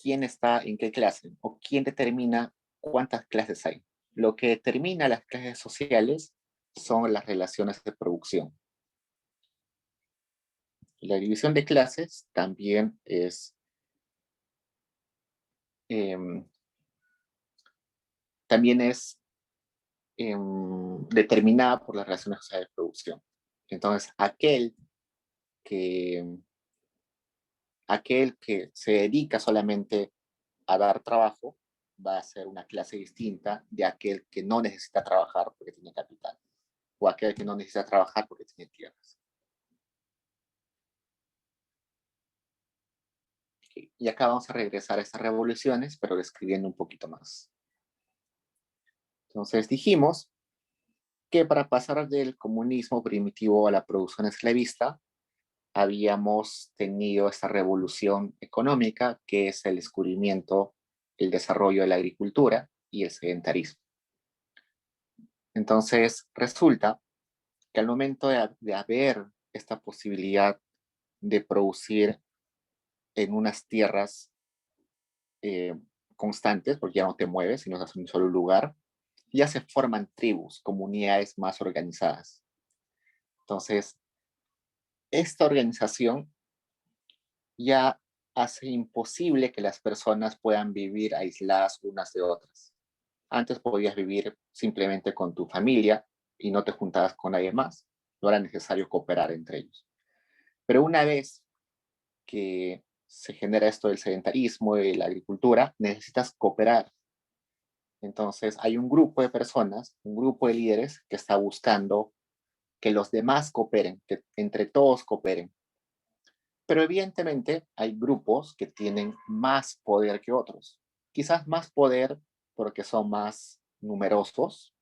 quién está en qué clase? ¿O quién determina cuántas clases hay? Lo que determina las clases sociales son las relaciones de producción. La división de clases también es eh, también es determinada por las relaciones sociales de producción. Entonces, que, aquel que se dedica solamente a dar trabajo va a ser una clase distinta de aquel que no necesita trabajar porque tiene capital, o aquel que no necesita trabajar porque tiene tierras. Y acá vamos a regresar a estas revoluciones, pero describiendo un poquito más. Entonces dijimos que para pasar del comunismo primitivo a la producción esclavista, habíamos tenido esta revolución económica, que es el descubrimiento, el desarrollo de la agricultura y el sedentarismo. Entonces, resulta que al momento de haber esta posibilidad de producir en unas tierras eh, constantes, porque ya no te mueves, sino estás en un solo lugar, ya se forman tribus, comunidades más organizadas. Entonces, esta organización ya hace imposible que las personas puedan vivir aisladas unas de otras. Antes podías vivir simplemente con tu familia y no te juntabas con nadie más. No era necesario cooperar entre ellos. Pero una vez que se genera esto del sedentarismo y la agricultura, necesitas cooperar. Entonces hay un grupo de personas, un grupo de líderes que está buscando que los demás cooperen, que entre todos cooperen. Pero evidentemente hay grupos que tienen más poder que otros. Quizás más poder porque son más numerosos,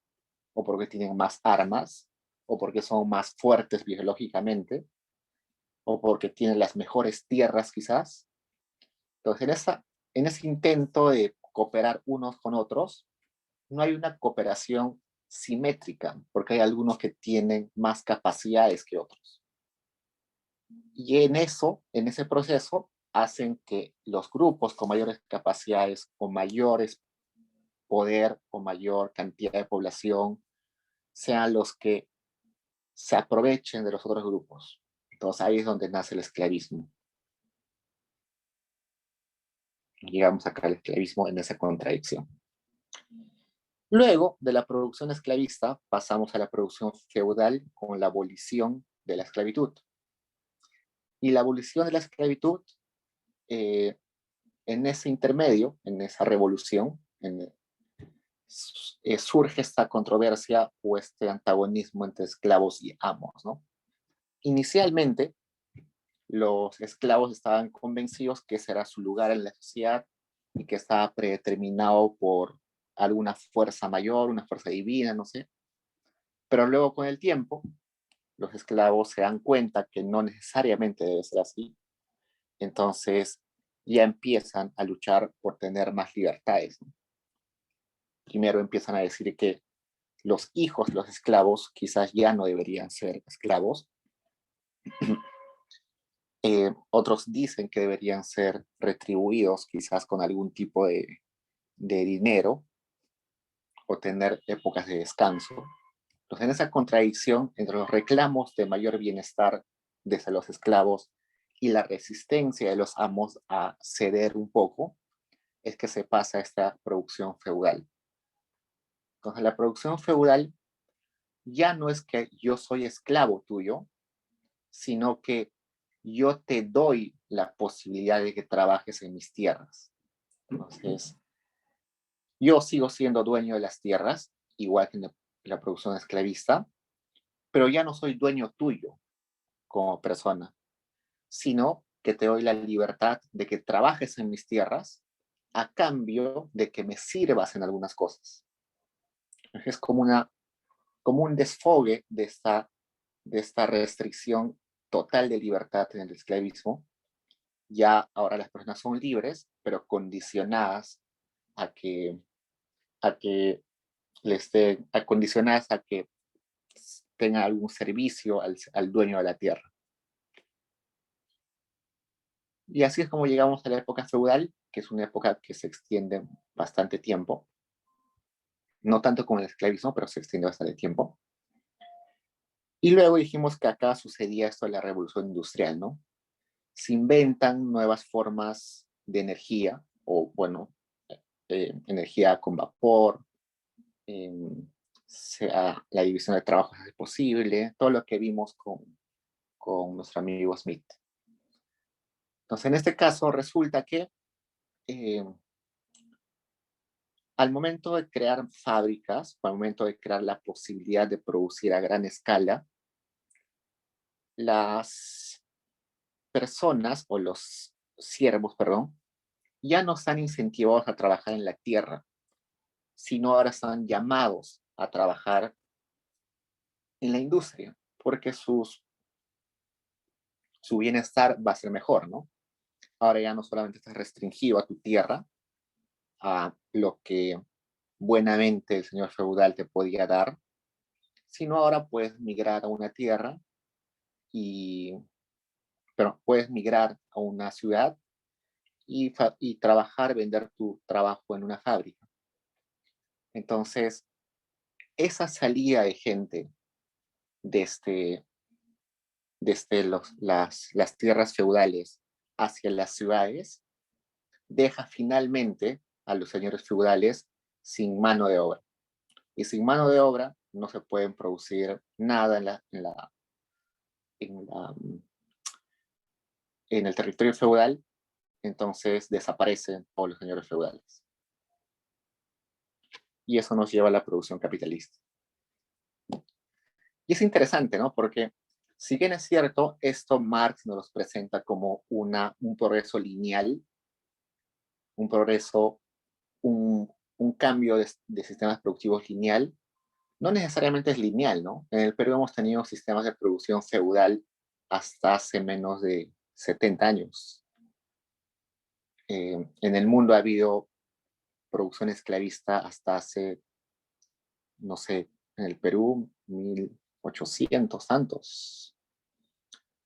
o porque tienen más armas, o porque son más fuertes biológicamente, o porque tienen las mejores tierras quizás. Entonces, en ese intento de cooperar unos con otros, no hay una cooperación simétrica, porque hay algunos que tienen más capacidades que otros. Y en ese proceso, hacen que los grupos con mayores capacidades o mayores poder o mayor cantidad de población sean los que se aprovechen de los otros grupos. Entonces ahí es donde nace el esclavismo. Llegamos acá al esclavismo en esa contradicción. Luego de la producción esclavista pasamos a la producción feudal con la abolición de la esclavitud. Y la abolición de la esclavitud, en ese intermedio, en esa revolución, surge esta controversia o este antagonismo entre esclavos y amos, ¿no? Inicialmente, los esclavos estaban convencidos que ese era su lugar en la sociedad y que estaba predeterminado por alguna fuerza mayor, una fuerza divina, no sé. Pero luego con el tiempo, los esclavos se dan cuenta que no necesariamente debe ser así. Entonces ya empiezan a luchar por tener más libertades, ¿no? Primero empiezan a decir que los hijos de los esclavos quizás ya no deberían ser esclavos. Otros dicen que deberían ser retribuidos quizás con algún tipo de dinero o tener épocas de descanso. Entonces, en esa contradicción entre los reclamos de mayor bienestar desde los esclavos y la resistencia de los amos a ceder un poco, es que se pasa a esta producción feudal. Entonces, la producción feudal ya no es que yo soy esclavo tuyo, sino que yo te doy la posibilidad de que trabajes en mis tierras. Entonces, yo sigo siendo dueño de las tierras, igual que en la producción esclavista, pero ya no soy dueño tuyo como persona, sino que te doy la libertad de que trabajes en mis tierras a cambio de que me sirvas en algunas cosas. Es como un desfogue de esta restricción total de libertad en el esclavismo. Ya ahora las personas son libres, pero condicionadas a que, a que condicionadas a que tengan algún servicio al dueño de la tierra. Y así es como llegamos a la época feudal, que es una época que se extiende bastante tiempo. No tanto como el esclavismo, pero se extiende bastante tiempo. Y luego dijimos que acá sucedía esto de la revolución industrial, ¿no? Se inventan nuevas formas de energía, o bueno, energía con vapor, eh, la división de trabajo es posible, todo lo que vimos con nuestro amigo Smith. Entonces, en este caso resulta que eh, al momento de crear fábricas, o al momento de crear la posibilidad de producir a gran escala, las personas o los siervos, perdón, ya no están incentivados a trabajar en la tierra, sino ahora están llamados a trabajar en la industria, porque su bienestar va a ser mejor, ¿no? Ahora ya no solamente estás restringido a tu tierra, a lo que buenamente el señor feudal te podía dar, sino ahora puedes migrar a una tierra pero puedes migrar a una ciudad y trabajar, vender tu trabajo en una fábrica. Entonces, esa salida de gente desde, las tierras feudales hacia las ciudades deja finalmente a los señores feudales sin mano de obra. Y sin mano de obra no se pueden producir nada en, la, en el territorio feudal, entonces desaparecen todos los señores feudales. Y eso nos lleva a la producción capitalista. Y es interesante, ¿no? Porque si bien es cierto, esto Marx nos los presenta como un progreso lineal, un progreso, un cambio de sistemas productivos lineal, no necesariamente es lineal, ¿no? En el Perú hemos tenido sistemas de producción feudal hasta hace menos de 70 años. En el mundo ha habido producción esclavista hasta hace, no sé, en el Perú, 1800 tantos,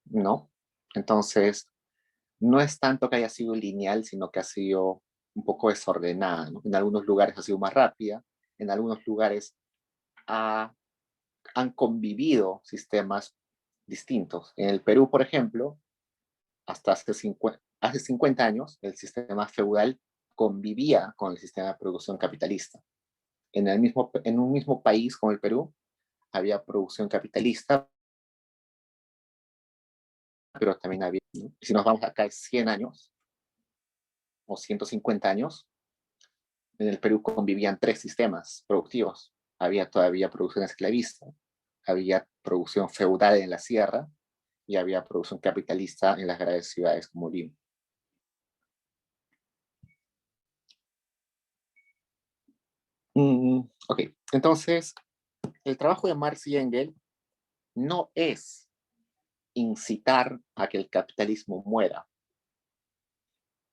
¿no? Entonces, no es tanto que haya sido lineal, sino que ha sido un poco desordenada, ¿no? En algunos lugares ha sido más rápida, en algunos lugares han convivido sistemas distintos. En el Perú, por ejemplo, hasta hace 50 años, el sistema feudal convivía con el sistema de producción capitalista. En un mismo país como el Perú, había producción capitalista, pero también había, ¿no? Si nos vamos acá 100 años o 150 años, en el Perú convivían tres sistemas productivos. Había todavía producción esclavista, había producción feudal en la sierra y había producción capitalista en las grandes ciudades como Lima. Ok, entonces el trabajo de Marx y Engels no es incitar a que el capitalismo muera.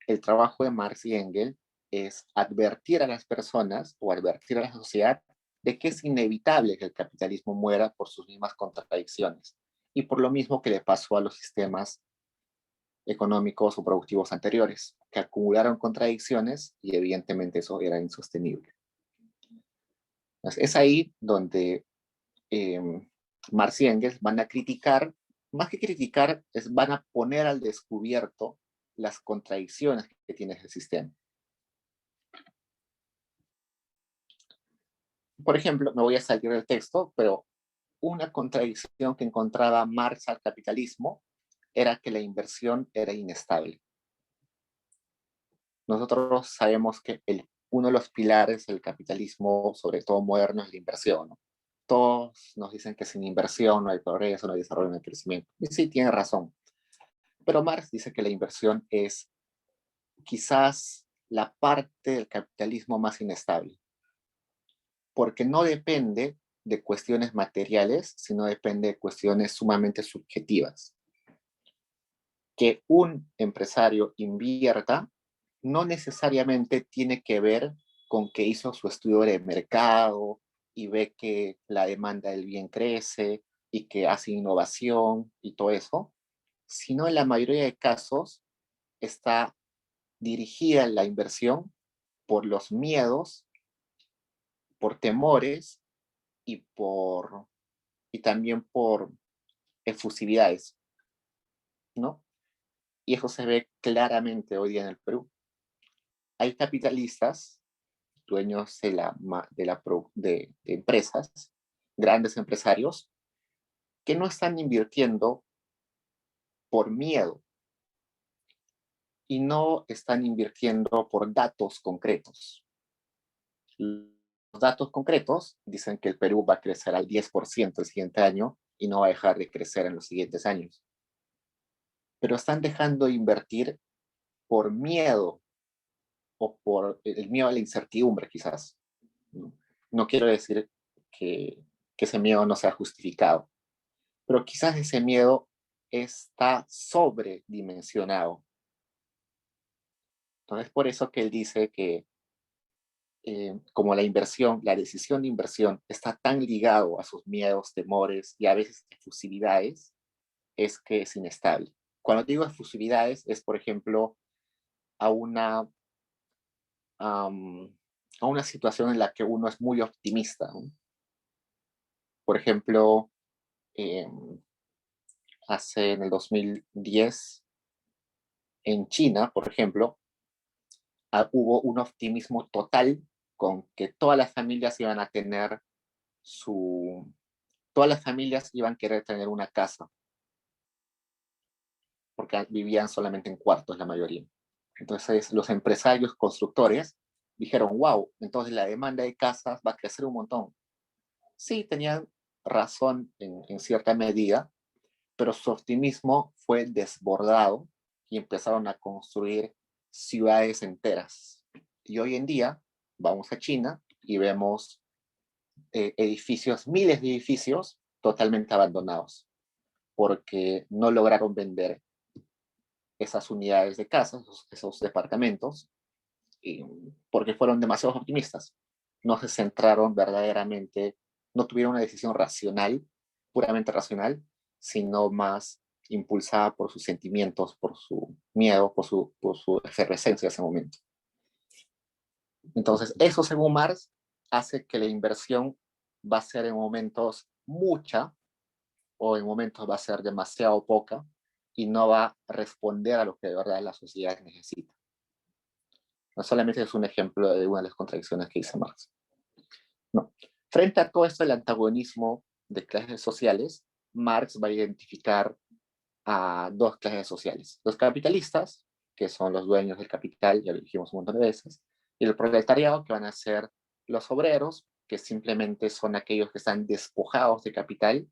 El trabajo de Marx y Engels es advertir a las personas o advertir a la sociedad de que es inevitable que el capitalismo muera por sus mismas contradicciones y por lo mismo que le pasó a los sistemas económicos o productivos anteriores, que acumularon contradicciones y evidentemente eso era insostenible. Entonces, es ahí donde eh, Marx y Engels van a criticar, más que criticar, van a poner al descubierto las contradicciones que tiene ese sistema. Por ejemplo, me voy a salir del texto, pero una contradicción que encontraba Marx al capitalismo era que la inversión era inestable. Nosotros sabemos que uno de los pilares del capitalismo, sobre todo moderno, es la inversión, ¿no? Todos nos dicen que sin inversión no hay progreso, no hay desarrollo, no hay crecimiento. Y sí, tiene razón. Pero Marx dice que la inversión es quizás la parte del capitalismo más inestable, porque no depende de cuestiones materiales, sino depende de cuestiones sumamente subjetivas. Que un empresario invierta no necesariamente tiene que ver con que hizo su estudio de mercado y ve que la demanda del bien crece y que hace innovación y todo eso, sino en la mayoría de casos está dirigida la inversión por los miedos, por temores y, y también por efusividades, ¿no? Y eso se ve claramente hoy día en el Perú. Hay capitalistas, dueños de empresas, grandes empresarios, que no están invirtiendo por miedo y no están invirtiendo por datos concretos. Los datos concretos dicen que el Perú va a crecer al 10% el siguiente año y no va a dejar de crecer en los siguientes años. Pero están dejando de invertir por miedo o por el miedo a la incertidumbre, quizás. No, no quiero decir que ese miedo no sea justificado, pero quizás ese miedo está sobredimensionado. Entonces, por eso que él dice que como la inversión, la decisión de inversión está tan ligado a sus miedos, temores y a veces efusividades, es que es inestable. Cuando digo efusividades es, por ejemplo, a una, a una situación en la que uno es muy optimista, ¿no? Por ejemplo, eh, en el 2010, en China, por ejemplo, hubo un optimismo total con que todas las familias iban a tener todas las familias iban a querer tener una casa, porque vivían solamente en cuartos la mayoría. Entonces los empresarios constructores dijeron, wow, entonces la demanda de casas va a crecer un montón. Sí, tenían razón en cierta medida, pero su optimismo fue desbordado y empezaron a construir ciudades enteras. Y hoy en día vamos a China y vemos edificios, miles de edificios totalmente abandonados, porque no lograron vender esas unidades de casa, esos departamentos, porque fueron demasiado optimistas. No se centraron verdaderamente, no tuvieron una decisión racional, puramente racional, sino más impulsada por sus sentimientos, por su miedo, por su efervescencia en ese momento. Entonces, eso según Marx hace que la inversión va a ser en momentos mucha o en momentos va a ser demasiado poca y no va a responder a lo que de verdad la sociedad necesita. No solamente es un ejemplo de una de las contradicciones que dice Marx. No. Frente a todo esto del antagonismo de clases sociales, Marx va a identificar a dos clases sociales. Los capitalistas, que son los dueños del capital, ya lo dijimos un montón de veces, y el proletariado, que van a ser los obreros, que simplemente son aquellos que están despojados de capital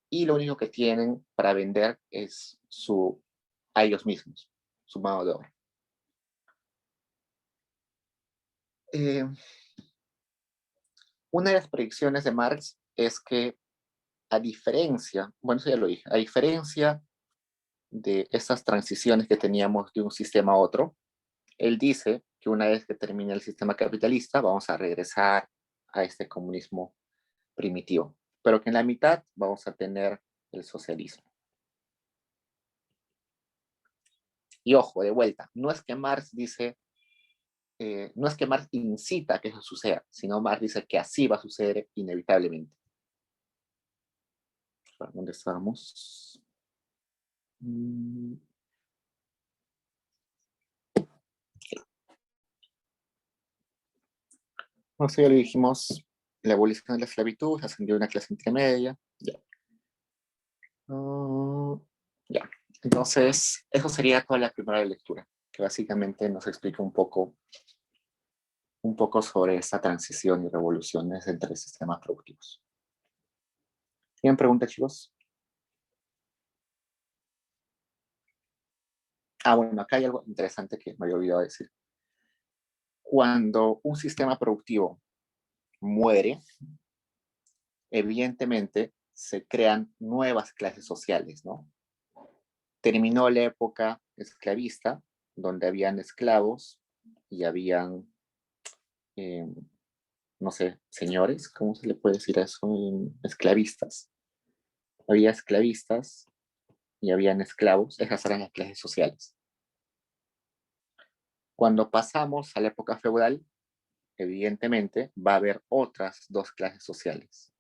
y lo único que tienen para vender es a ellos mismos, su mano de obra. Una de las predicciones de Marx es que a diferencia, bueno, eso ya lo dije, a diferencia de esas transiciones que teníamos de un sistema a otro, él dice que una vez que termine el sistema capitalista vamos a regresar a este comunismo primitivo, pero que en la mitad vamos a tener el socialismo. Y ojo, de vuelta, no es que Marx dice, no es que Marx incita a que eso suceda, sino Marx dice que así va a suceder inevitablemente. ¿Dónde estamos? No sé, ya lo dijimos, la abolición de la esclavitud, ascendió a una clase intermedia. Ya. Ya. Entonces, eso sería toda la primera lectura, que básicamente nos explica un poco sobre esta transición y revoluciones entre sistemas productivos. ¿Tienen preguntas, chicos? Bueno, acá hay algo interesante que me había olvidado decir. Cuando un sistema productivo muere, evidentemente se crean nuevas clases sociales, ¿no? Terminó la época esclavista, donde habían esclavos y habían, eh, no sé, señores, ¿cómo se le puede decir a eso? Esclavistas. Había esclavistas y habían esclavos, esas eran las clases sociales. Cuando pasamos a la época feudal, evidentemente va a haber otras dos clases sociales.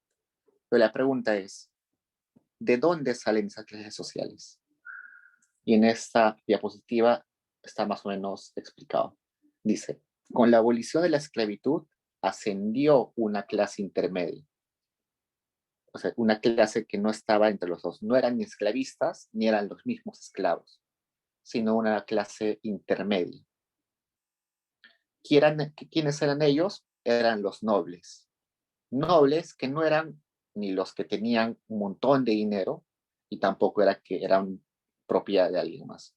Pero la pregunta es, ¿de dónde salen esas clases sociales? Y en esta diapositiva está más o menos explicado. Dice, con la abolición de la esclavitud ascendió una clase intermedia. O sea, una clase que no estaba entre los dos. No eran ni esclavistas ni eran los mismos esclavos, sino una clase intermedia. ¿Quiénes eran ellos? Eran los nobles. Nobles que no eran ni los que tenían un montón de dinero y tampoco era que eran propiedad de alguien más.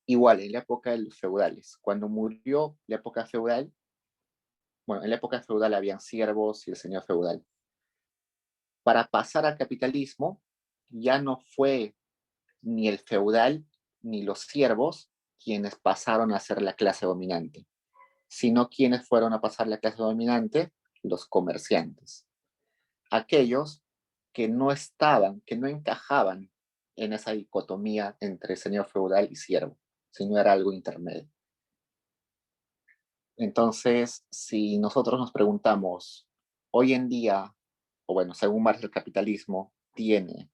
Igual, en la época de los feudales, cuando murió la época feudal, bueno, en la época feudal habían siervos y el señor feudal. Para pasar al capitalismo, ya no fue ni el feudal ni los siervos quienes pasaron a ser la clase dominante, sino quienes fueron a pasar la clase dominante, los comerciantes. Aquellos que no estaban, que no encajaban en esa dicotomía entre señor feudal y siervo, sino era algo intermedio. Entonces, si nosotros nos preguntamos, hoy en día, o bueno, según Marx, el capitalismo tiene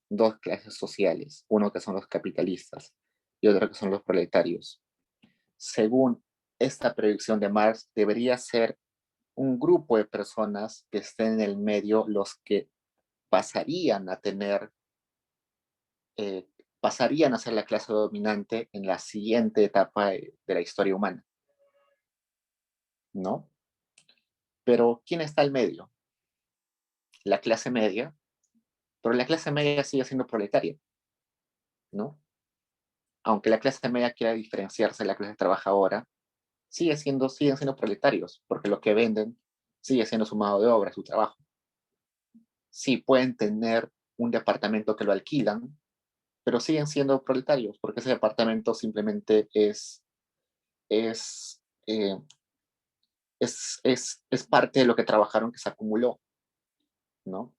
dos clases sociales, uno que son los capitalistas y otro que son los proletarios. Según esta predicción de Marx, debería ser un grupo de personas que estén en el medio los que pasarían a tener, eh, pasarían a ser la clase dominante en la siguiente etapa de la historia humana, ¿no? Pero ¿quién está al medio? La clase media, pero la clase media sigue siendo proletaria, ¿no? Aunque la clase media quiera diferenciarse de la clase trabajadora, siguen siendo proletarios, porque lo que venden sigue siendo su mano de obra, su trabajo. Sí, pueden tener un departamento que lo alquilan, pero siguen siendo proletarios, porque ese departamento simplemente es, eh, es parte de lo que trabajaron que se acumuló, ¿no?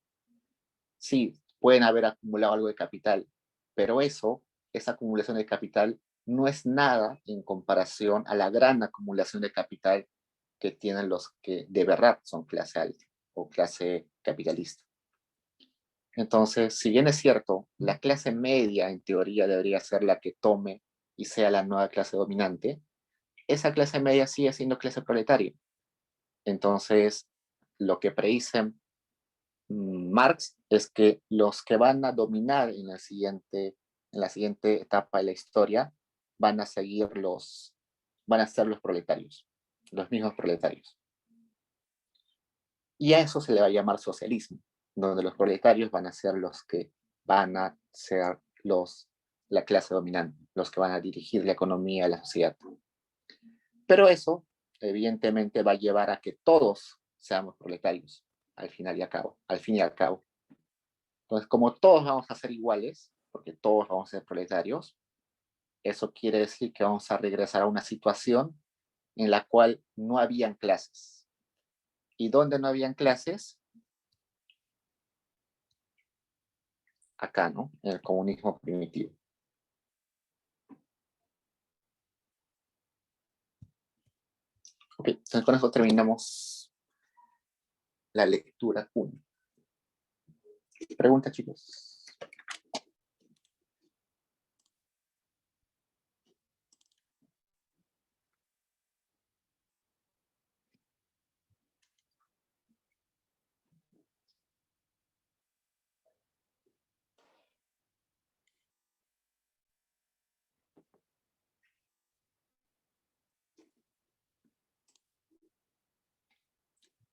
Sí, pueden haber acumulado algo de capital, pero esa acumulación de capital, no es nada en comparación a la gran acumulación de capital que tienen los que de verdad son clase alta o clase capitalista. Entonces, si bien es cierto, la clase media en teoría debería ser la que tome y sea la nueva clase dominante, esa clase media sigue siendo clase proletaria. Entonces, lo que predice Marx es que los que van a dominar en la siguiente etapa de la historia van a van a ser los proletarios, los mismos proletarios. Y a eso se le va a llamar socialismo, donde los proletarios van a ser los que van a ser la clase dominante, los que van a dirigir la economía de la sociedad. Pero eso, evidentemente, va a llevar a que todos seamos proletarios, al final y al cabo, al fin y al cabo. Entonces, como todos vamos a ser iguales, porque todos vamos a ser proletarios, eso quiere decir que vamos a regresar a una situación en la cual no habían clases. ¿Y dónde no habían clases? Acá, ¿no? En el comunismo primitivo. Ok, entonces con eso terminamos la lectura 1. Pregunta, chicos.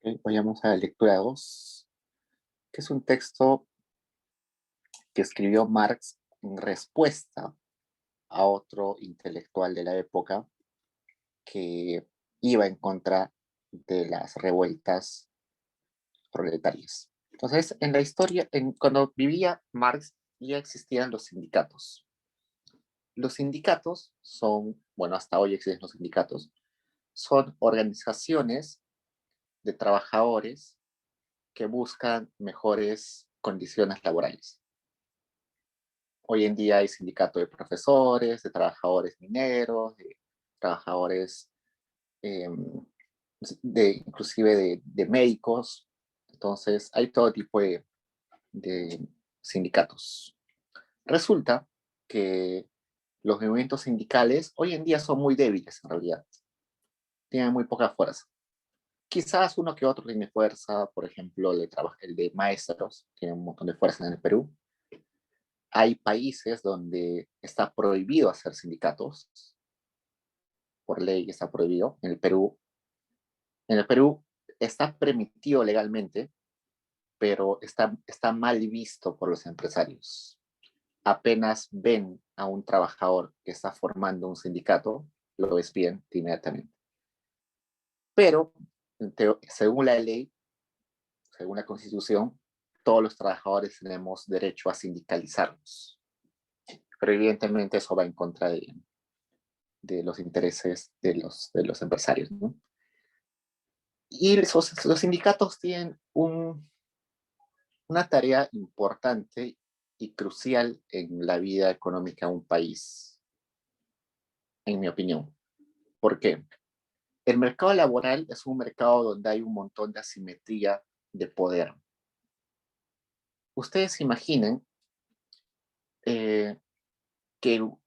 Okay, vayamos a la lectura 2, que es un texto que escribió Marx en respuesta a otro intelectual de la época, que iba en contra de las revueltas proletarias. Entonces, en la historia, cuando vivía Marx, ya existían los sindicatos. Los sindicatos son, bueno, hasta hoy existen los sindicatos, son organizaciones de trabajadores que buscan mejores condiciones laborales. Hoy en día hay sindicato de profesores, de trabajadores mineros, de trabajadores, eh, inclusive de médicos. Entonces, hay todo tipo de sindicatos. Resulta que los movimientos sindicales hoy en día son muy débiles en realidad, tienen muy poca fuerza. Quizás uno que otro tiene fuerza, por ejemplo, el de maestros, tiene un montón de fuerza en el Perú. Hay países donde está prohibido hacer sindicatos, por ley está prohibido. En el Perú está permitido legalmente, pero está mal visto por los empresarios. Apenas ven a un trabajador que está formando un sindicato, lo despiden inmediatamente. Pero, según la ley, según la Constitución, todos los trabajadores tenemos derecho a sindicalizarnos. Pero evidentemente eso va en contra de los intereses de los empresarios, ¿no? Y los sindicatos tienen una tarea importante y crucial en la vida económica de un país, en mi opinión. ¿Por qué? El mercado laboral es un mercado donde hay un montón de asimetría de poder. Ustedes imaginen que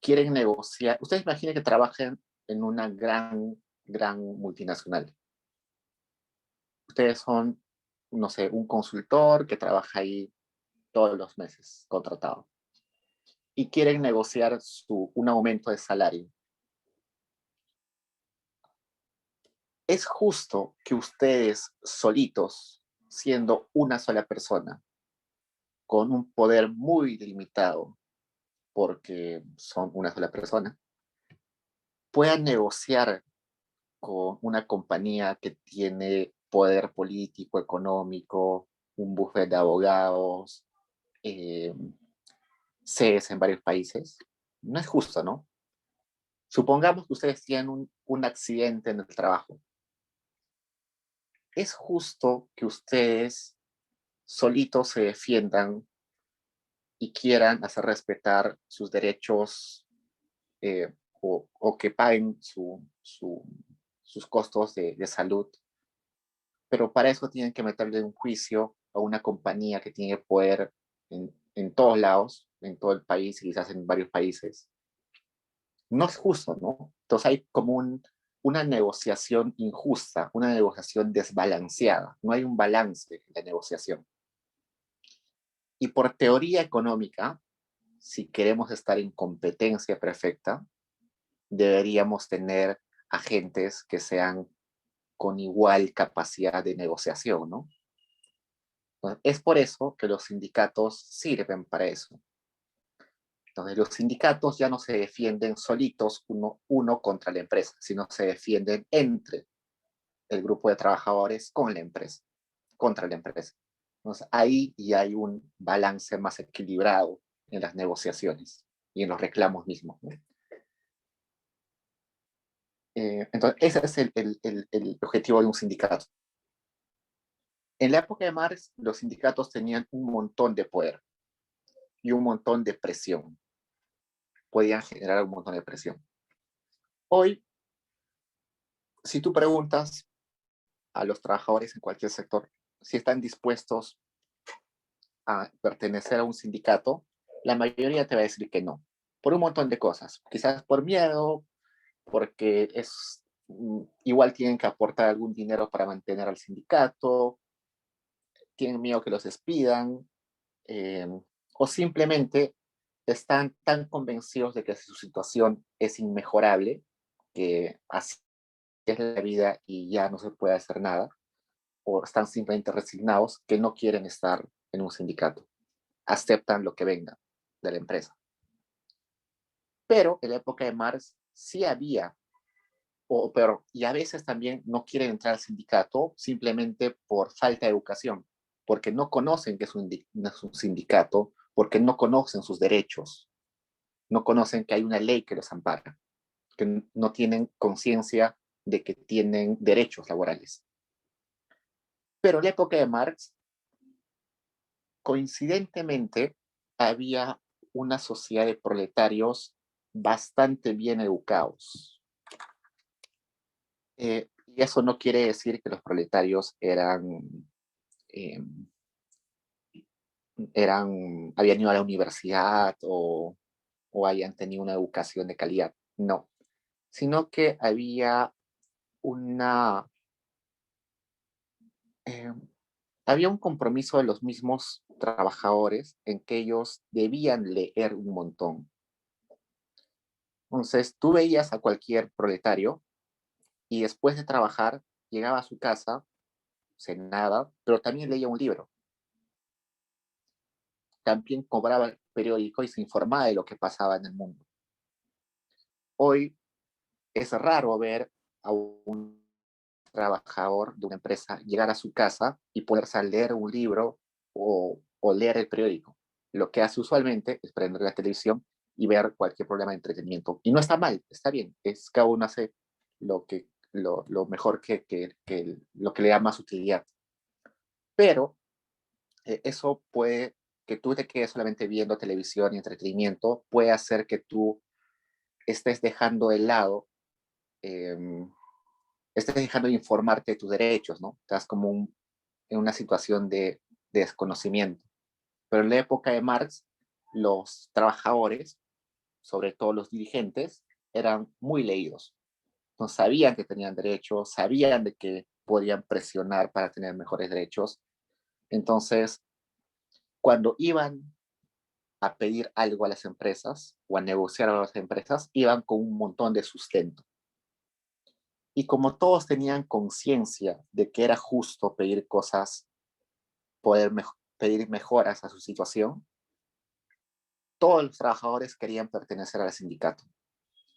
quieren negociar, ustedes imaginen que trabajan en una gran multinacional. Ustedes son, no sé, un consultor que trabaja ahí todos los meses, contratado, y quieren negociar un aumento de salario. Es justo que ustedes solitos, siendo una sola persona, con un poder muy limitado, porque son una sola persona, puedan negociar con una compañía que tiene poder político, económico, un bufete de abogados, eh, sedes en varios países. No es justo, ¿no? Supongamos que ustedes tienen un accidente en el trabajo. Es justo que ustedes solitos se defiendan y quieran hacer respetar sus derechos, o que paguen sus costos de salud, pero para eso tienen que meterle un juicio a una compañía que tiene poder en todos lados, en todo el país, quizás en varios países. No es justo, ¿no? Entonces hay como una negociación injusta, una negociación desbalanceada, no hay un balance en la negociación. Y por teoría económica, si queremos estar en competencia perfecta, deberíamos tener agentes que sean con igual capacidad de negociación, ¿no? Entonces, es por eso que los sindicatos sirven para eso. Entonces, los sindicatos ya no se defienden solitos uno contra la empresa, sino se defienden entre el grupo de trabajadores con la empresa, contra la empresa. Entonces, ahí ya hay un balance más equilibrado en las negociaciones y en los reclamos mismos, ¿no? Entonces, ese es el objetivo de un sindicato. En la época de Marx, los sindicatos tenían un montón de poder y un montón de presión. Podían generar un montón de presión. Hoy, si tú preguntas a los trabajadores en cualquier sector si están dispuestos a pertenecer a un sindicato, la mayoría te va a decir que no, por un montón de cosas. Quizás por miedo, porque igual tienen que aportar algún dinero para mantener al sindicato, tienen miedo que los despidan, o simplemente están tan convencidos de que su situación es inmejorable, que así es la vida y ya no se puede hacer nada, o están simplemente resignados que no quieren estar en un sindicato, aceptan lo que venga de la empresa. Pero en la época de Marx sí había o peor, y a veces también no quieren entrar al sindicato simplemente por falta de educación, porque no conocen que es un sindicato, porque no conocen sus derechos, no conocen que hay una ley que los ampara, que no tienen conciencia de que tienen derechos laborales. Pero en la época de Marx, coincidentemente, había una sociedad de proletarios bastante bien educados. Y eso no quiere decir que los proletarios eh, habían ido a la universidad o hayan tenido una educación de calidad, no, sino que una, eh, había un compromiso de los mismos trabajadores en que ellos debían leer un montón. Entonces, tú veías a cualquier proletario y después de trabajar llegaba a su casa, cenaba, pero también leía un libro. También cobraba el periódico y se informaba de lo que pasaba en el mundo. Hoy es raro ver a un trabajador de una empresa llegar a su casa y poderse leer un libro o leer el periódico. Lo que hace usualmente es prender la televisión y ver cualquier programa de entretenimiento. Y no está mal, está bien. Cada uno hace lo mejor que lo que le da más utilidad. Pero eso puede, que tú te quedes solamente viendo televisión y entretenimiento, puede hacer que tú estés dejando de lado, eh, estés dejando de informarte de tus derechos, ¿no? Estás como en una situación de desconocimiento. Pero en la época de Marx, los trabajadores, sobre todo los dirigentes, eran muy leídos. No sabían que tenían derechos, sabían de que podían presionar para tener mejores derechos. Entonces, cuando iban a pedir algo a las empresas o a negociar a las empresas, iban con un montón de sustento. Y como todos tenían conciencia de que era justo pedir cosas, pedir mejoras a su situación, todos los trabajadores querían pertenecer al sindicato.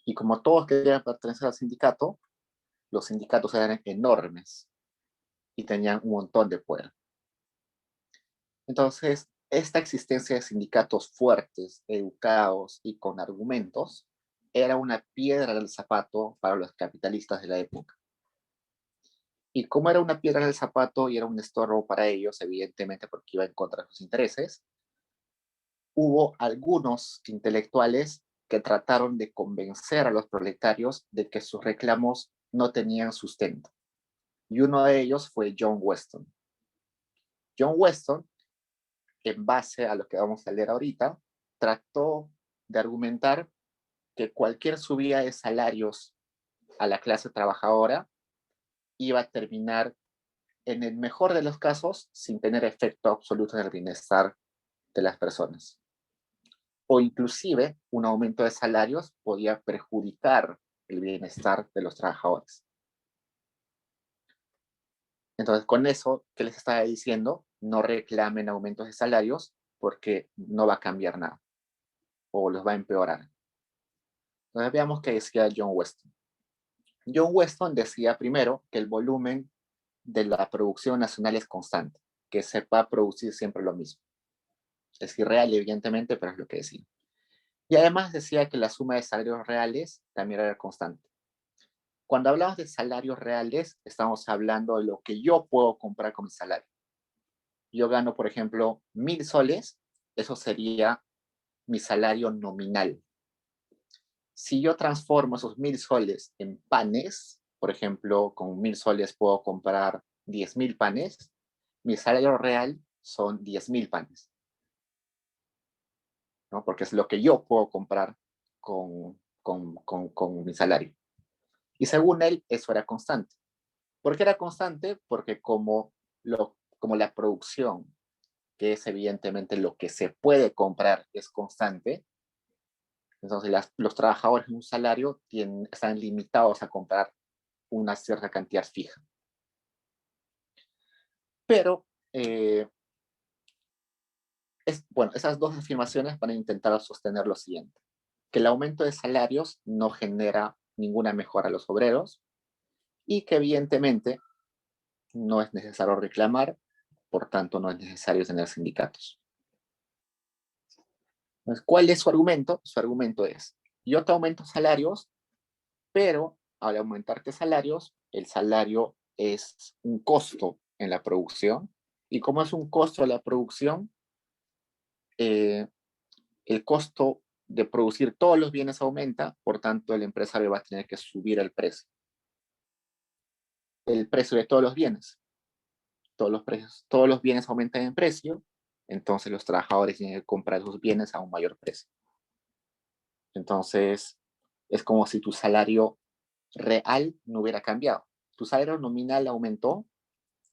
Y como todos querían pertenecer al sindicato, los sindicatos eran enormes y tenían un montón de poder. Entonces, esta existencia de sindicatos fuertes, educados y con argumentos era una piedra del zapato para los capitalistas de la época. Y como era una piedra del zapato y era un estorbo para ellos, evidentemente porque iba en contra de sus intereses, hubo algunos intelectuales que trataron de convencer a los proletarios de que sus reclamos no tenían sustento. Y uno de ellos fue John Weston. John Weston, en base a lo que vamos a leer ahorita, trató de argumentar que cualquier subida de salarios a la clase trabajadora iba a terminar, en el mejor de los casos, sin tener efecto absoluto en el bienestar de las personas. O inclusive un aumento de salarios podía perjudicar el bienestar de los trabajadores. Entonces, con eso, ¿qué les estaba diciendo? No reclamen aumentos de salarios porque no va a cambiar nada o los va a empeorar. Entonces, veamos qué decía John Weston. John Weston decía primero que el volumen de la producción nacional es constante, que se va a producir siempre lo mismo. Es irreal, evidentemente, pero es lo que decía. Y además decía que la suma de salarios reales también era constante. Cuando hablamos de salarios reales, estamos hablando de lo que yo puedo comprar con mi salario. Yo gano, por ejemplo, 1,000 soles, eso sería mi salario nominal. Si yo transformo esos 1,000 soles en panes, por ejemplo, con 1,000 soles puedo comprar 10,000 panes, mi salario real son 10,000 panes, ¿no? Porque es lo que yo puedo comprar con mi salario. Y según él, eso era constante. ¿Por qué era constante? Porque como la producción, que es evidentemente lo que se puede comprar, es constante, entonces los trabajadores en un salario están limitados a comprar una cierta cantidad fija. Pero, bueno, esas dos afirmaciones van a intentar sostener lo siguiente, que el aumento de salarios no genera ninguna mejora a los obreros y que evidentemente no es necesario reclamar, por tanto no es necesario tener sindicatos. Entonces, ¿cuál es su argumento? Su argumento es, yo te aumento salarios, pero al aumentarte salarios, el salario es un costo en la producción, y como es un costo de la producción, el costo de producir todos los bienes aumenta, por tanto el empresario va a tener que subir el precio de todos los bienes. Todos los bienes aumentan en precio, entonces los trabajadores tienen que comprar sus bienes a un mayor precio. Entonces, es como si tu salario real no hubiera cambiado. Tu salario nominal aumentó,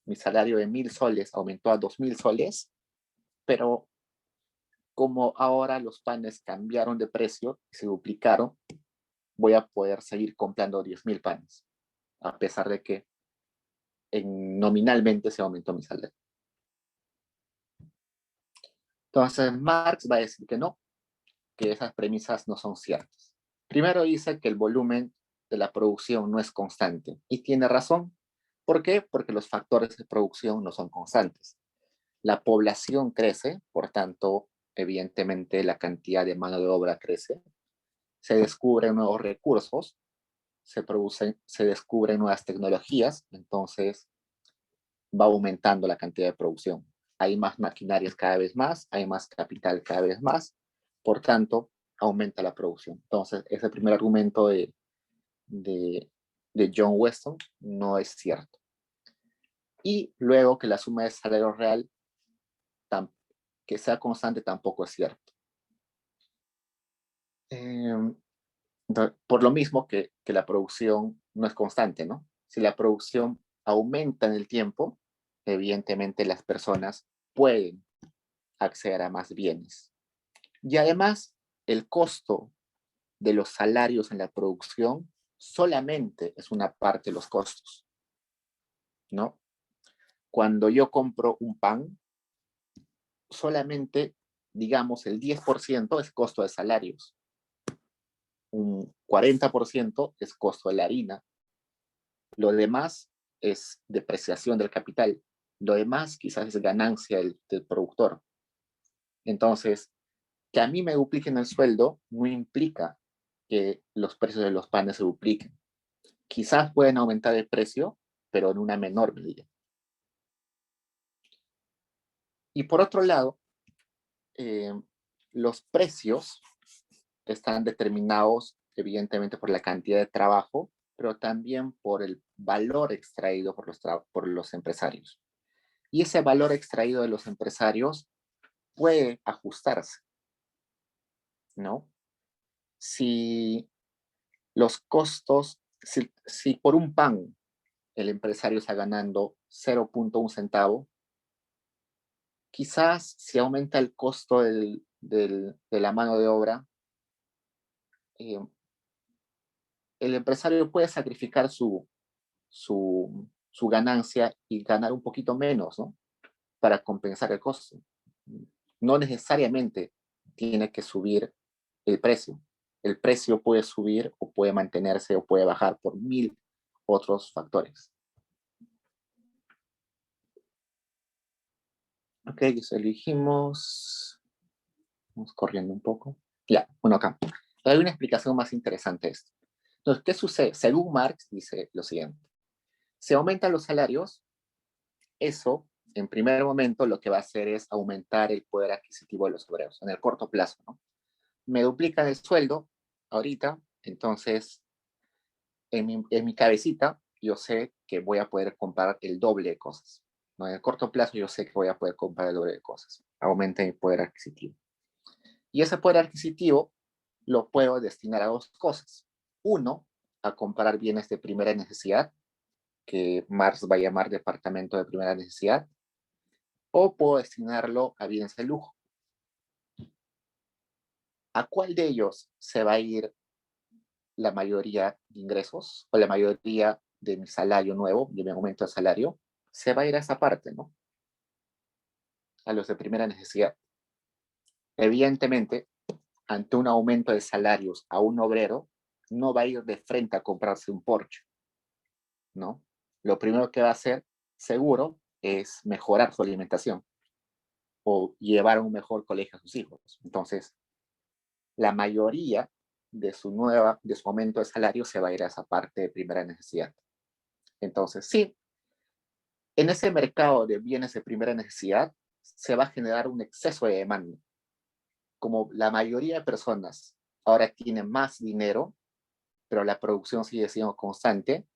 mi salario de 1.000 soles aumentó a 2.000 soles, pero como ahora los panes cambiaron de precio y se duplicaron, voy a poder seguir comprando 10.000 panes, a pesar de que nominalmente se aumentó mi salario. Entonces, Marx va a decir que no, que esas premisas no son ciertas. Primero dice que el volumen de la producción no es constante, y tiene razón. ¿Por qué? Porque los factores de producción no son constantes. La población crece, por tanto, evidentemente la cantidad de mano de obra crece, se descubren nuevos recursos, se descubren nuevas tecnologías, entonces va aumentando la cantidad de producción. Hay más maquinarias cada vez más, hay más capital cada vez más, por tanto, aumenta la producción. Entonces, ese primer argumento de, de John Weston no es cierto. Y luego que la suma de salario real que sea constante tampoco es cierto. Por lo mismo que la producción no es constante, ¿no? Si la producción aumenta en el tiempo, evidentemente las personas pueden acceder a más bienes. Y además, el costo de los salarios en la producción solamente es una parte de los costos, ¿no? Cuando yo compro un pan, solamente, digamos, el 10% es costo de salarios, un 40% es costo de la harina, lo demás es depreciación del capital, lo demás quizás es ganancia del productor. Entonces, que a mí me dupliquen el sueldo no implica que los precios de los panes se dupliquen. Quizás pueden aumentar el precio, pero en una menor medida. Y por otro lado, los precios están determinados evidentemente por la cantidad de trabajo, pero también por el valor extraído por los empresarios. Y ese valor extraído de los empresarios puede ajustarse, ¿no? Si los costos, si por un pan el empresario está ganando 0.1 centavo, quizás si aumenta el costo de la mano de obra, eh, el empresario puede sacrificar su ganancia y ganar un poquito menos, ¿no? Para compensar el costo. No necesariamente tiene que subir el precio. El precio puede subir o puede mantenerse o puede bajar por 1.000 otros factores. Ok, eso elegimos. Vamos corriendo un poco. Ya, bueno, acá. Hay una explicación más interesante de esto. Entonces, ¿qué sucede? Según Marx, dice lo siguiente. Si aumentan los salarios, eso, en primer momento, lo que va a hacer es aumentar el poder adquisitivo de los obreros, en el corto plazo, ¿no? Me duplican el sueldo ahorita, entonces, en mi cabecita, yo sé que voy a poder comprar el doble de cosas, ¿no? En el corto plazo, yo sé que voy a poder comprar el doble de cosas. Aumenta mi poder adquisitivo. Y ese poder adquisitivo lo puedo destinar a dos cosas. Uno, a comprar bienes de primera necesidad, que Marx va a llamar departamento de primera necesidad, o puedo destinarlo a bienes de lujo. ¿A cuál de ellos se va a ir la mayoría de ingresos o la mayoría de mi salario nuevo, de mi aumento de salario? Se va a ir a esa parte, ¿no? A los de primera necesidad. Evidentemente, ante un aumento de salarios a un obrero, no va a ir de frente a comprarse un Porsche, ¿no? Lo primero que va a hacer, seguro, es mejorar su alimentación o llevar a un mejor colegio a sus hijos. Entonces, la mayoría de su aumento de salario se va a ir a esa parte de primera necesidad. Entonces, sí, en ese mercado de bienes de primera necesidad se va a generar un exceso de demanda. Como la mayoría de personas ahora tienen más dinero, pero la producción sigue siendo constante,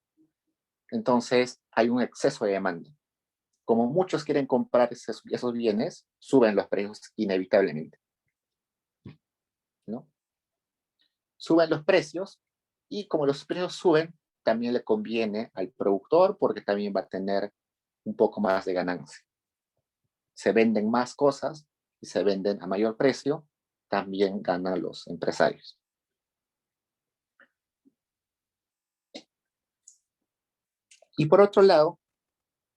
entonces hay un exceso de demanda. Como muchos quieren comprar esos bienes, suben los precios inevitablemente, ¿no? Suben los precios y como los precios suben, también le conviene al productor porque también va a tener un poco más de ganancia. Se venden más cosas y se venden a mayor precio, también ganan los empresarios. Y por otro lado,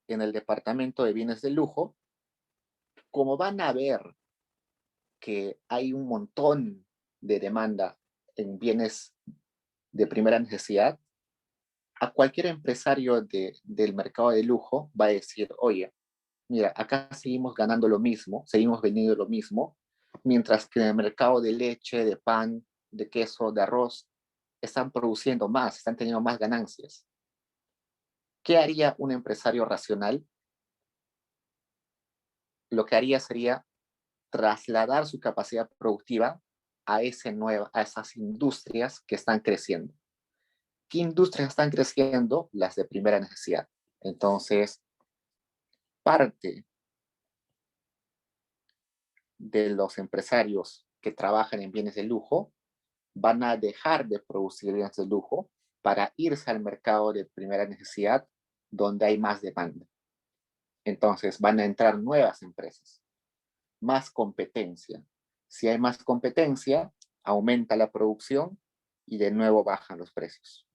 en el departamento de bienes de lujo, como van a ver que hay un montón de demanda en bienes de primera necesidad, a cualquier empresario del mercado de lujo va a decir, oye, mira, acá seguimos ganando lo mismo, seguimos vendiendo lo mismo, mientras que en el mercado de leche, de pan, de queso, de arroz, están produciendo más, están teniendo más ganancias. ¿Qué haría un empresario racional? Lo que haría sería trasladar su capacidad productiva a esas industrias que están creciendo. ¿Qué industrias están creciendo? Las de primera necesidad. Entonces, parte de los empresarios que trabajan en bienes de lujo van a dejar de producir bienes de lujo para irse al mercado de primera necesidad donde hay más demanda. Entonces van a entrar nuevas empresas, más competencia. Si hay más competencia, aumenta la producción y de nuevo bajan los precios,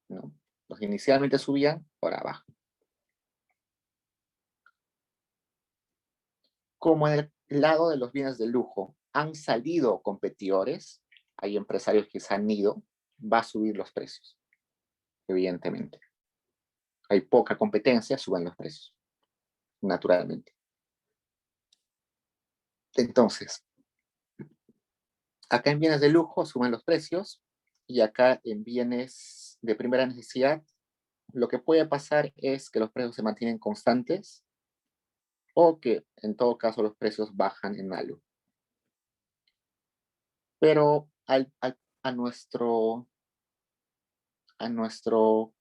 ¿no? Los inicialmente subían, ahora bajan. Como en el lado de los bienes de lujo han salido competidores, hay empresarios que se han ido, va a subir los precios, evidentemente. Hay poca competencia, suben los precios, naturalmente. Entonces, acá en bienes de lujo suben los precios y acá en bienes de primera necesidad, lo que puede pasar es que los precios se mantienen constantes o que en todo caso los precios bajan en algo. Pero a nuestro a nuestro,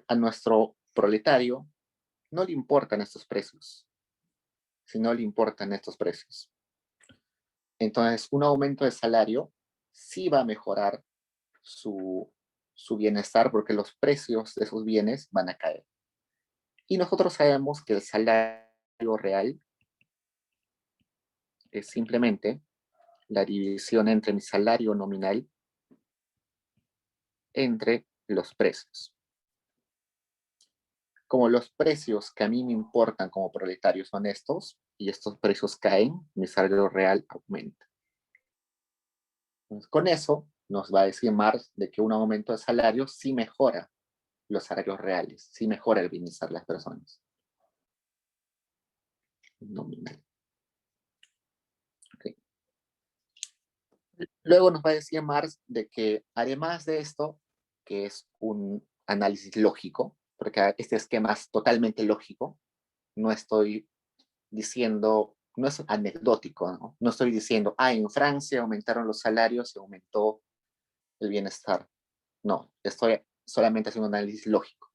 a nuestro proletario no le importan estos precios, sino le importan estos precios. Entonces, un aumento de salario sí va a mejorar su bienestar porque los precios de esos bienes van a caer. Y nosotros sabemos que el salario real es simplemente la división entre mi salario nominal entre los precios. Como los precios que a mí me importan como proletario son estos, y estos precios caen, mi salario real aumenta. Entonces, con eso nos va a decir Marx de que un aumento de salario sí mejora los salarios reales, sí mejora el bienestar de las personas. Nominal. Okay. Luego nos va a decir Marx de que además de esto, que es un análisis lógico, porque este esquema es totalmente lógico, no estoy diciendo, no es anecdótico, ¿no? No estoy diciendo, en Francia aumentaron los salarios y aumentó el bienestar. No, estoy solamente haciendo un análisis lógico.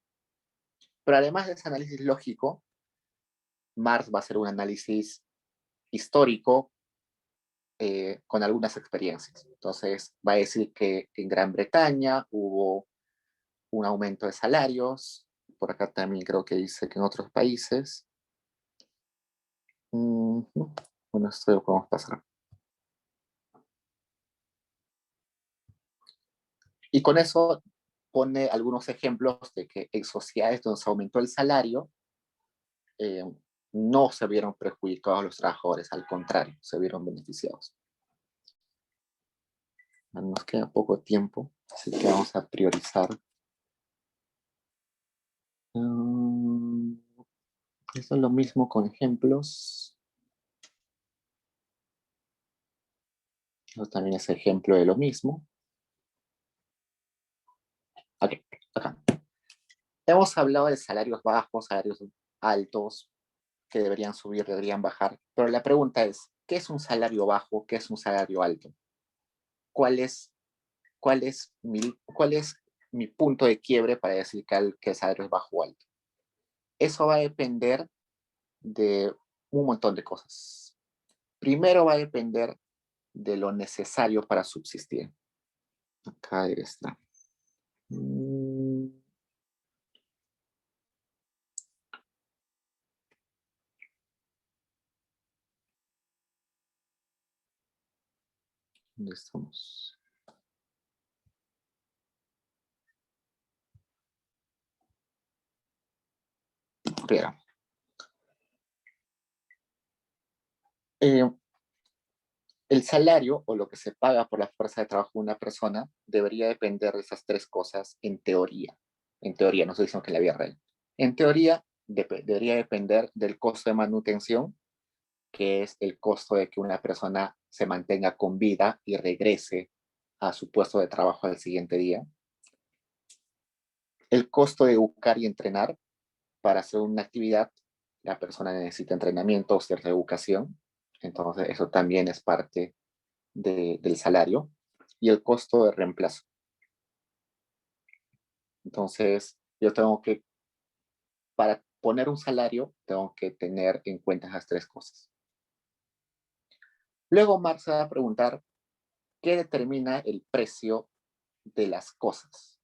Pero además de ese análisis lógico, Marx va a hacer un análisis histórico con algunas experiencias. Entonces, va a decir que en Gran Bretaña hubo un aumento de salarios, por acá también creo que dice que en otros países. Bueno, esto lo podemos pasar. Y con eso pone algunos ejemplos de que en sociedades donde se aumentó el salario, eh, no se vieron perjudicados los trabajadores, al contrario, se vieron beneficiados. Nos queda poco tiempo, así que vamos a priorizar. Esto es lo mismo con ejemplos. Esto también es ejemplo de lo mismo. Ok, acá. Hemos hablado de salarios bajos, salarios altos, que deberían subir, deberían bajar. Pero la pregunta es, ¿qué es un salario bajo? ¿Qué es un salario alto? ¿Cuál es, cuál es mi punto de quiebre para decir que el salario es bajo o alto? Eso va a depender de un montón de cosas. Primero va a depender de lo necesario para subsistir. Acá está. ¿Dónde estamos? Espera. El salario o lo que se paga por la fuerza de trabajo de una persona debería depender de esas tres cosas en teoría. En teoría, no estoy diciendo que en la vida real. En teoría, debería depender del costo de manutención, que es el costo de que una persona se mantenga con vida y regrese a su puesto de trabajo al siguiente día. El costo de educar y entrenar. Para hacer una actividad, la persona necesita entrenamiento o cierta educación. Entonces, eso también es parte del salario. Y el costo de reemplazo. Entonces, yo tengo que, para poner un salario, tengo que tener en cuenta esas tres cosas. Luego Marx va a preguntar, ¿qué determina el precio de las cosas?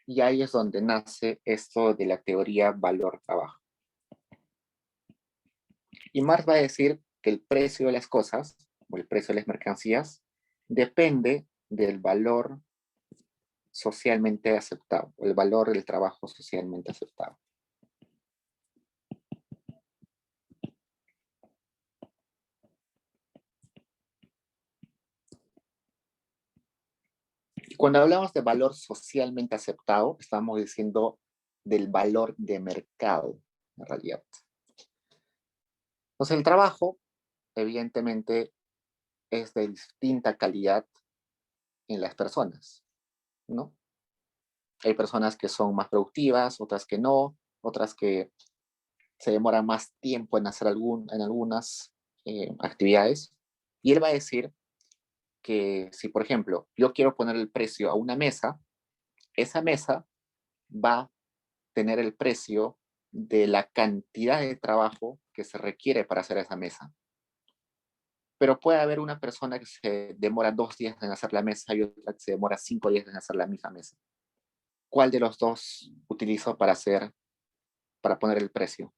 Y ahí es donde nace esto de la teoría valor-trabajo. Y Marx va a decir que el precio de las cosas, o el precio de las mercancías, depende del valor socialmente aceptado, o el valor del trabajo socialmente aceptado. Cuando hablamos de valor socialmente aceptado, estamos diciendo del valor de mercado, en realidad. Entonces, el trabajo, evidentemente, es de distinta calidad en las personas, ¿no? Hay personas que son más productivas, otras que no, otras que se demoran más tiempo en hacer en algunas actividades. Y él va a decir que si, por ejemplo, yo quiero poner el precio a una mesa, esa mesa va a tener el precio de la cantidad de trabajo que se requiere para hacer esa mesa. Pero puede haber una persona que se demora 2 días en hacer la mesa y otra que se demora 5 días en hacer la misma mesa. ¿Cuál de los dos utilizo para poner el precio?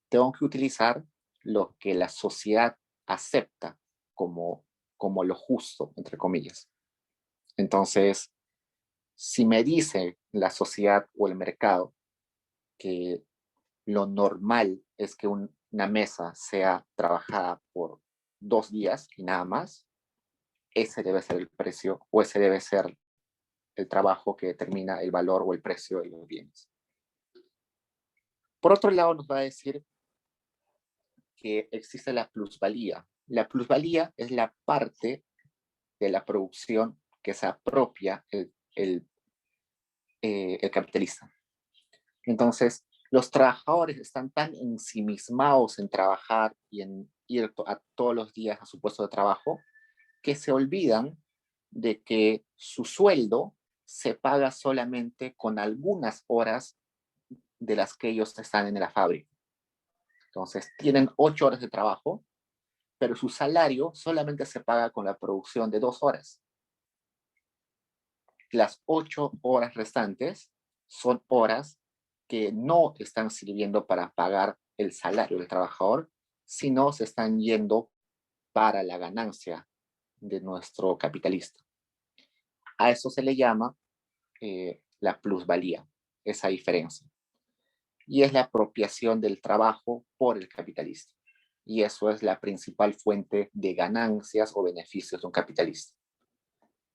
Tengo que utilizar lo que la sociedad acepta como, como lo justo, entre comillas. Entonces, si me dice la sociedad o el mercado que lo normal es que una mesa sea trabajada por 2 días y nada más, ese debe ser el precio o ese debe ser el trabajo que determina el valor o el precio de los bienes. Por otro lado, nos va a decir que existe la plusvalía. La plusvalía es la parte de la producción que se apropia el capitalista. Entonces, los trabajadores están tan ensimismados en trabajar y en ir a todos los días a su puesto de trabajo que se olvidan de que su sueldo se paga solamente con algunas horas de las que ellos están en la fábrica. Entonces, tienen 8 horas de trabajo, pero su salario solamente se paga con la producción de 2 horas. Las 8 horas restantes son horas que no están sirviendo para pagar el salario del trabajador, sino se están yendo para la ganancia de nuestro capitalista. A eso se le llama la plusvalía, esa diferencia. Y es la apropiación del trabajo por el capitalista. Y eso es la principal fuente de ganancias o beneficios de un capitalista.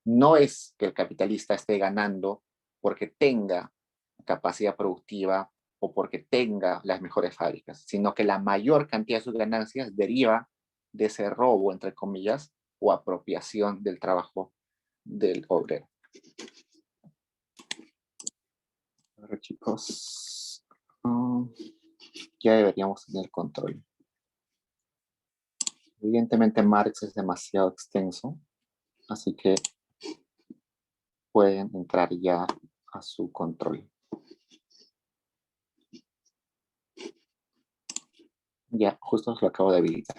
No es que el capitalista esté ganando porque tenga capacidad productiva o porque tenga las mejores fábricas, sino que la mayor cantidad de sus ganancias deriva de ese robo, entre comillas, o apropiación del trabajo del obrero. Ahora, chicos, ya deberíamos tener control. Evidentemente Marx es demasiado extenso, así que pueden entrar ya a su control. Ya, justo os lo acabo de habilitar.